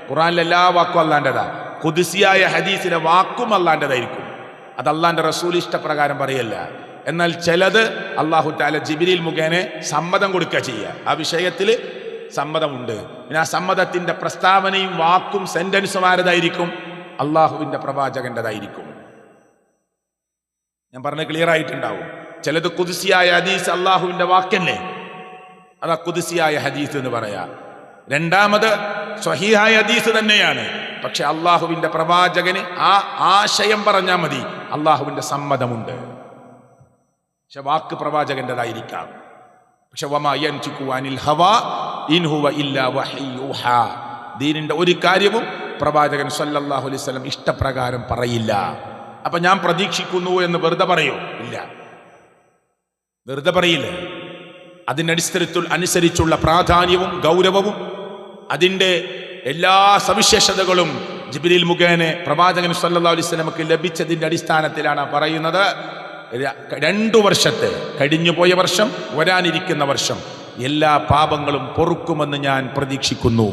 ഖുർആനിലെ എല്ലാ വാക്കും അല്ലാൻ്റെതാ. ഖുദ്സിയായ ഹദീസിലെ വാക്കും അല്ലാൻ്റെതായിരിക്കും. അത് അള്ളാന്റെ റസൂൽ ഇഷ്ടപ്രകാരം പറയല്ല. എന്നാൽ ചിലത് അല്ലാഹു തആല ജിബ്രീൽ മുഖേന സമ്മതം കൊടുക്കുക ചെയ്യുക. ആ വിഷയത്തിൽ സമ്മതമുണ്ട്. പിന്നെ ആ സമ്മതത്തിന്റെ പ്രസ്താവനയും വാക്കും സെന്റൻസും ആരതായിരിക്കും? അള്ളാഹുവിന്റെ പ്രവാചകന്റേതായിരിക്കും. ഞാൻ പറഞ്ഞ ക്ലിയർ ആയിട്ടുണ്ടാവും. ചിലത് ഖുദ്സിയായ ഹദീസ് അള്ളാഹുവിന്റെ വാക്കല്ലേ, അതാ ഖുദ്സിയായ ഹദീസ് എന്ന് പറയാ. രണ്ടാമത് സ്വഹീഹായ ഹദീസ് തന്നെയാണ്, പക്ഷെ അള്ളാഹുവിന്റെ പ്രവാചകന് ആ ആശയം പറഞ്ഞാൽ മതി, അള്ളാഹുവിന്റെ സമ്മതമുണ്ട്. പക്ഷെ വാക്ക് പ്രവാചകന്റേതായിരിക്കാം. പക്ഷെ വമാ യൻതിഖു അനിൽ ഹവാ ഇൻ ഹുവ ഇല്ലാ വഹ്യുഹാ, ദീനിന്റെ ഒരു കാര്യവും പ്രവാചകൻ സല്ലല്ലാഹു അലൈഹി വസല്ലം ഇഷ്ടപ്രകാരം പറയില്ല. അപ്പൊ ഞാൻ പ്രതീക്ഷിക്കുന്നു എന്ന് വെറുതെ പറയോ? ഇല്ല, വെറുതെ പറയില്ല. അതിൻ്റെ അനുസരിച്ചുള്ള പ്രാധാന്യവും ഗൗരവവും അതിൻ്റെ എല്ലാ സവിശേഷതകളും ജിബ്രീൽ മുഖേന പ്രവാചകൻ സല്ലല്ലാഹു അലൈഹി വസല്ലമക്ക് ലഭിച്ചതിൻ്റെ അടിസ്ഥാനത്തിലാണ് പറയുന്നത്. 2 വർഷത്തെ, കഴിഞ്ഞുപോയ വർഷം, വരാനിരിക്കുന്ന വർഷം, എല്ലാ പാപങ്ങളും പൊറുക്കുമെന്ന് ഞാൻ പ്രതീക്ഷിക്കുന്നു.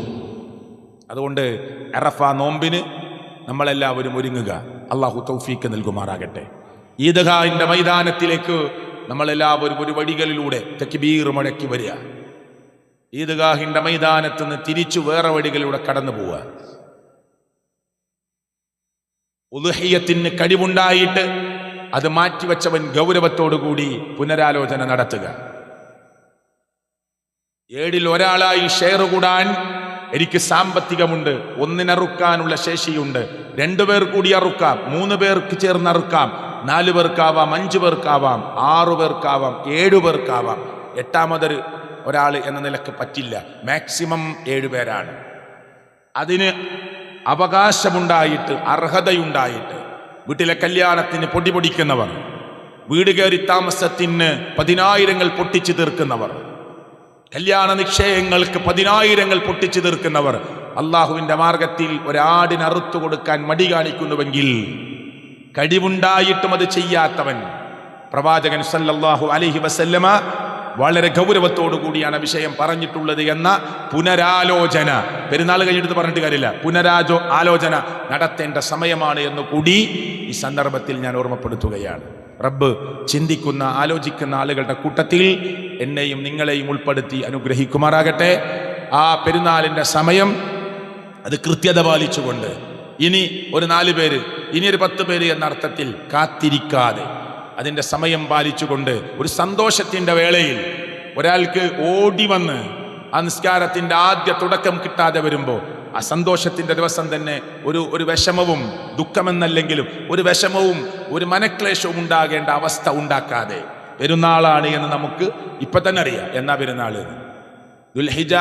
അതുകൊണ്ട് അറഫ നോമ്പിന് നമ്മളെല്ലാവരും ഒരുങ്ങുക. അള്ളാഹു തൗഫീക്ക് നൽകുമാറാകട്ടെ. ഈദ്ഗാഹിന്റെ മൈതാനത്തിലേക്ക് നമ്മളെല്ലാവരും ഒരു വഴികളിലൂടെ തക്ബീർ മുഴക്കി വരിക. ഈദ്ഗാഹിന്റെ മൈതാനത്ത് നിന്ന് തിരിച്ചു വേറെ വഴികളിലൂടെ കടന്നു പോവുക. ഉദ്ഹിയ്യത്തിന് കഴിവുണ്ടായിട്ട് അത് മാറ്റിവെച്ചവൻ ഗൗരവത്തോടുകൂടി പുനരാലോചന നടത്തുക. 7-ൽ ഒരാളായി ഷെയർ കൂടാൻ എനിക്ക് സാമ്പത്തികമുണ്ട്, ഒന്നിനറുക്കാനുള്ള ശേഷിയുണ്ട്, 2 പേർ കൂടി അറുക്കാം, 3 പേർക്ക് ചേർന്ന് അറുക്കാം, 4 പേർക്കാവാം, 5 പേർക്കാവാം, 6 പേർക്കാവാം, 7 പേർക്കാവാം. 8ാമതൊരു ഒരാൾ എന്ന നിലക്ക് പറ്റില്ല. മാക്സിമം 7 പേരാണ്. അതിന് അവകാശമുണ്ടായിട്ട്, അർഹതയുണ്ടായിട്ട്, വീട്ടിലെ കല്യാണത്തിന് പൊടിപൊടിക്കുന്നവർ, വീട് കയറി താമസത്തിന് 10,000 പൊട്ടിച്ചു തീർക്കുന്നവർ, കല്യാണ നിശ്ചയങ്ങൾക്ക് 10,000 പൊട്ടിച്ചു തീർക്കുന്നവർ, അള്ളാഹുവിന്റെ മാർഗത്തിൽ ഒരാടിന് അറുത്തു കൊടുക്കാൻ മടി കാണിക്കുന്നുവെങ്കിൽ, കഴിവുണ്ടായിട്ടും അത് ചെയ്യാത്തവൻ, പ്രവാചകൻ സല്ലല്ലാഹു അലൈഹി വസല്ലമ വളരെ ഗൗരവത്തോടു കൂടിയാണ് വിഷയം പറഞ്ഞിട്ടുള്ളത് എന്ന പുനരാലോചന, പെരുന്നാൾ കഴിഞ്ഞിട്ട് പറഞ്ഞിട്ട് കാര്യമില്ല, ആലോചന നടത്തേണ്ട സമയമാണ് എന്ന് കൂടി ഈ സന്ദർഭത്തിൽ ഞാൻ ഓർമ്മപ്പെടുത്തുകയാണ്. റബ്ബ് ചിന്തിക്കുന്ന, ആലോചിക്കുന്ന ആളുകളുടെ കൂട്ടത്തിൽ എന്നെയും നിങ്ങളെയും ഉൾപ്പെടുത്തി അനുഗ്രഹിക്കുമാറാകട്ടെ. ആ പെരുന്നാളിന്റെ സമയം അത് കൃത്യത പാലിച്ചുകൊണ്ട്, ഇനി ഒരു 4 പേര്, ഇനി ഒരു 10 പേര് എന്ന അർത്ഥത്തിൽ കാത്തിരിക്കാതെ, അതിൻ്റെ സമയം പാലിച്ചുകൊണ്ട്, ഒരു സന്തോഷത്തിൻ്റെ വേളയിൽ ഒരാൾക്ക് ഓടി വന്ന് ആ നിസ്കാരത്തിൻ്റെ ആദ്യ തുടക്കം കിട്ടാതെ വരുമ്പോൾ, ആ സന്തോഷത്തിൻ്റെ ദിവസം തന്നെ ഒരു വിഷമവും, ദുഃഖമെന്നല്ലെങ്കിലും ഒരു വിഷമവും ഒരു മനക്ലേശവും ഉണ്ടാകേണ്ട അവസ്ഥ ഉണ്ടാക്കാതെ, പെരുന്നാളാണ് എന്ന് നമുക്ക് ഇപ്പം തന്നെ അറിയാം. എന്നാ പെരുന്നാൾ? ദുൽഹിജ,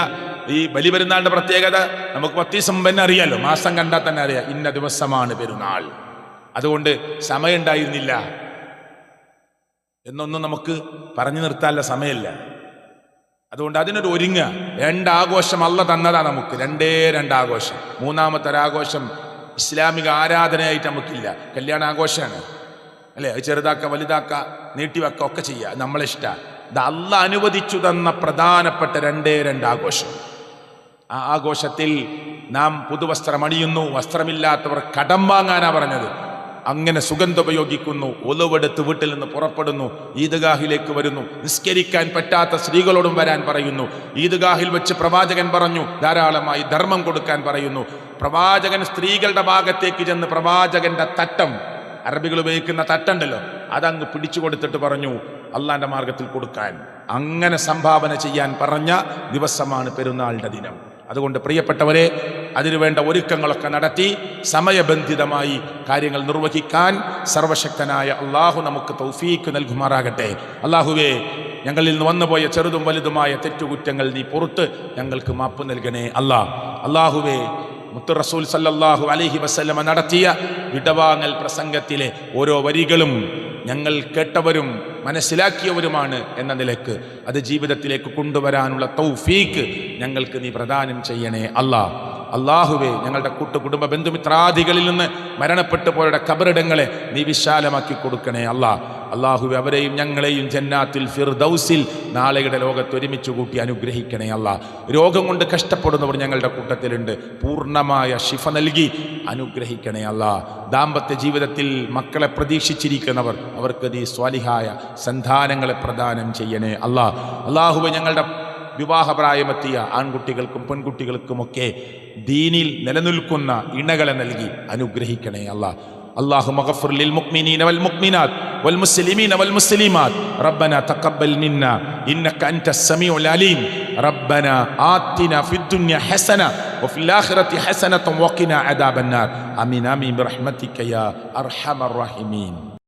ഈ ബലി പെരുന്നാളിൻ്റെ പ്രത്യേകത നമുക്ക് 10 ദിവസം മുമ്പ് തന്നെ അറിയാലോ. മാസം കണ്ടാൽ തന്നെ അറിയാം ഇന്ന ദിവസമാണ് പെരുന്നാൾ. അതുകൊണ്ട് സമയം ഉണ്ടായിരുന്നില്ല എന്നൊന്നും നമുക്ക് പറഞ്ഞു നിർത്താനുള്ള സമയമില്ല. അതുകൊണ്ട് അതിനൊരു ഒരുങ്ങുക. 2 ആഘോഷം അല്ല തന്നതാ നമുക്ക്, 2 ആഘോഷം. 3ാമത്തെ ഒരാഘോഷം ഇസ്ലാമിക ആരാധനയായിട്ട് നമുക്കില്ല. കല്യാണ ആഘോഷമാണ് അല്ലേ? അത് ചെറുതാക്ക, വലുതാക്ക, നീട്ടിവെക്ക ഒക്കെ ചെയ്യുക, നമ്മളെ ഇഷ്ടമാണ്. ഇത് അല്ല അനുവദിച്ചു തന്ന പ്രധാനപ്പെട്ട 2 ആഘോഷം. ആ ആഘോഷത്തിൽ നാം പുതുവസ്ത്രം അണിയുന്നു. വസ്ത്രമില്ലാത്തവർ കടം വാങ്ങാനാ പറഞ്ഞത്. അങ്ങനെ സുഗന്ധം ഉപയോഗിക്കുന്നു, ഒലുവെടുത്ത് വീട്ടിൽ നിന്ന് പുറപ്പെടുന്നു, ഈദ്ഗാഹിലേക്ക് വരുന്നു. നിസ്കരിക്കാൻ പറ്റാത്ത സ്ത്രീകളോടും വരാൻ പറയുന്നു. ഈദ്ഗാഹിൽ വെച്ച് പ്രവാചകൻ പറഞ്ഞു ധാരാളമായി ധർമ്മം കൊടുക്കാൻ പറയുന്നു. പ്രവാചകൻ സ്ത്രീകളുടെ ഭാഗത്തേക്ക് ചെന്ന് പ്രവാചകന്റെ തട്ടം, അറബികൾ ഉപയോഗിക്കുന്ന തട്ടുണ്ടല്ലോ, അതങ്ങ് പിടിച്ചു കൊടുത്തിട്ട് പറഞ്ഞു അള്ളാന്റെ മാർഗത്തിൽ കൊടുക്കാൻ. അങ്ങനെ സംഭാവന ചെയ്യാൻ പറഞ്ഞ ദിവസമാണ് പെരുന്നാളിന്റെ ദിനം. അതുകൊണ്ട് പ്രിയപ്പെട്ടവരെ, അതിനുവേണ്ട ഒരുക്കങ്ങളൊക്കെ നടത്തി സമയബന്ധിതമായി കാര്യങ്ങൾ നിർവഹിക്കാൻ സർവശക്തനായ അള്ളാഹു നമുക്ക് തൗഫീക്ക് നൽകുമാറാകട്ടെ. അള്ളാഹുവേ, ഞങ്ങളിൽ നിന്ന് വന്നുപോയ ചെറുതും വലുതുമായ തെറ്റുകുറ്റങ്ങൾ നീ പുറത്ത് ഞങ്ങൾക്ക് മാപ്പ് നൽകണേ. അള്ളാഹുവേ, മുത്ത് റസൂൽ സല്ലല്ലാഹു അലൈഹി വസല്ലമ നടത്തിയ വിടവാങ്ങൽ പ്രസംഗത്തിലെ ഓരോ വരികളും ഞങ്ങൾ കേട്ടവരും മനസ്സിലാക്കിയവരുമാണ് എന്ന നിലക്ക് അത് ജീവിതത്തിലേക്ക് കൊണ്ടുവരാനുള്ള തൗഫീക്ക് ഞങ്ങൾക്ക് നീ പ്രദാനം ചെയ്യണേ. അള്ളാഹുവേ, ഞങ്ങളുടെ കുടുംബ ബന്ധുമിത്രാദികളിൽ നിന്ന് മരണപ്പെട്ടു പോയവരുടെ ഖബറിടങ്ങളെ നീ വിശാലമാക്കി കൊടുക്കണേ. അള്ളാഹുവേ, അവരെയും ഞങ്ങളെയും ജന്നാത്തിൽ ഫിർദൗസിൽ നാളെയുടെ ലോകത്ത് ഒരുമിച്ച് കൂട്ടി അനുഗ്രഹിക്കണേ. രോഗം കൊണ്ട് കഷ്ടപ്പെടുന്നവർ ഞങ്ങളുടെ കൂട്ടത്തിലുണ്ട്, പൂർണ്ണമായ ശിഫ നൽകി അനുഗ്രഹിക്കണേ. ദാമ്പത്യ ജീവിതത്തിൽ മക്കളെ പ്രതീക്ഷിച്ചിരിക്കുന്നവർ അവർക്ക് നീ സ്വാലിഹായ സന്താനങ്ങളെ പ്രദാനം ചെയ്യണേ. അള്ളാഹുവേ, ഞങ്ങളുടെ വിവാഹപ്രായമെത്തിയ ആൺകുട്ടികൾക്കും പെൺകുട്ടികൾക്കുമൊക്കെ ദീനിൽ നിലനിൽക്കുന്ന ഇണകളെ നൽകി അനുഗ്രഹിക്കണേ. اللهم اغفر للمؤمنين والمؤمنات والمسلمين والمسلمات ربنا تقبل منا إنك أنت السميع العليم ربنا آتنا في الدنيا حسنة وفي الآخرة حسنة وقنا عذاب النار آمين آمين برحمتك يا أرحم الراحمين.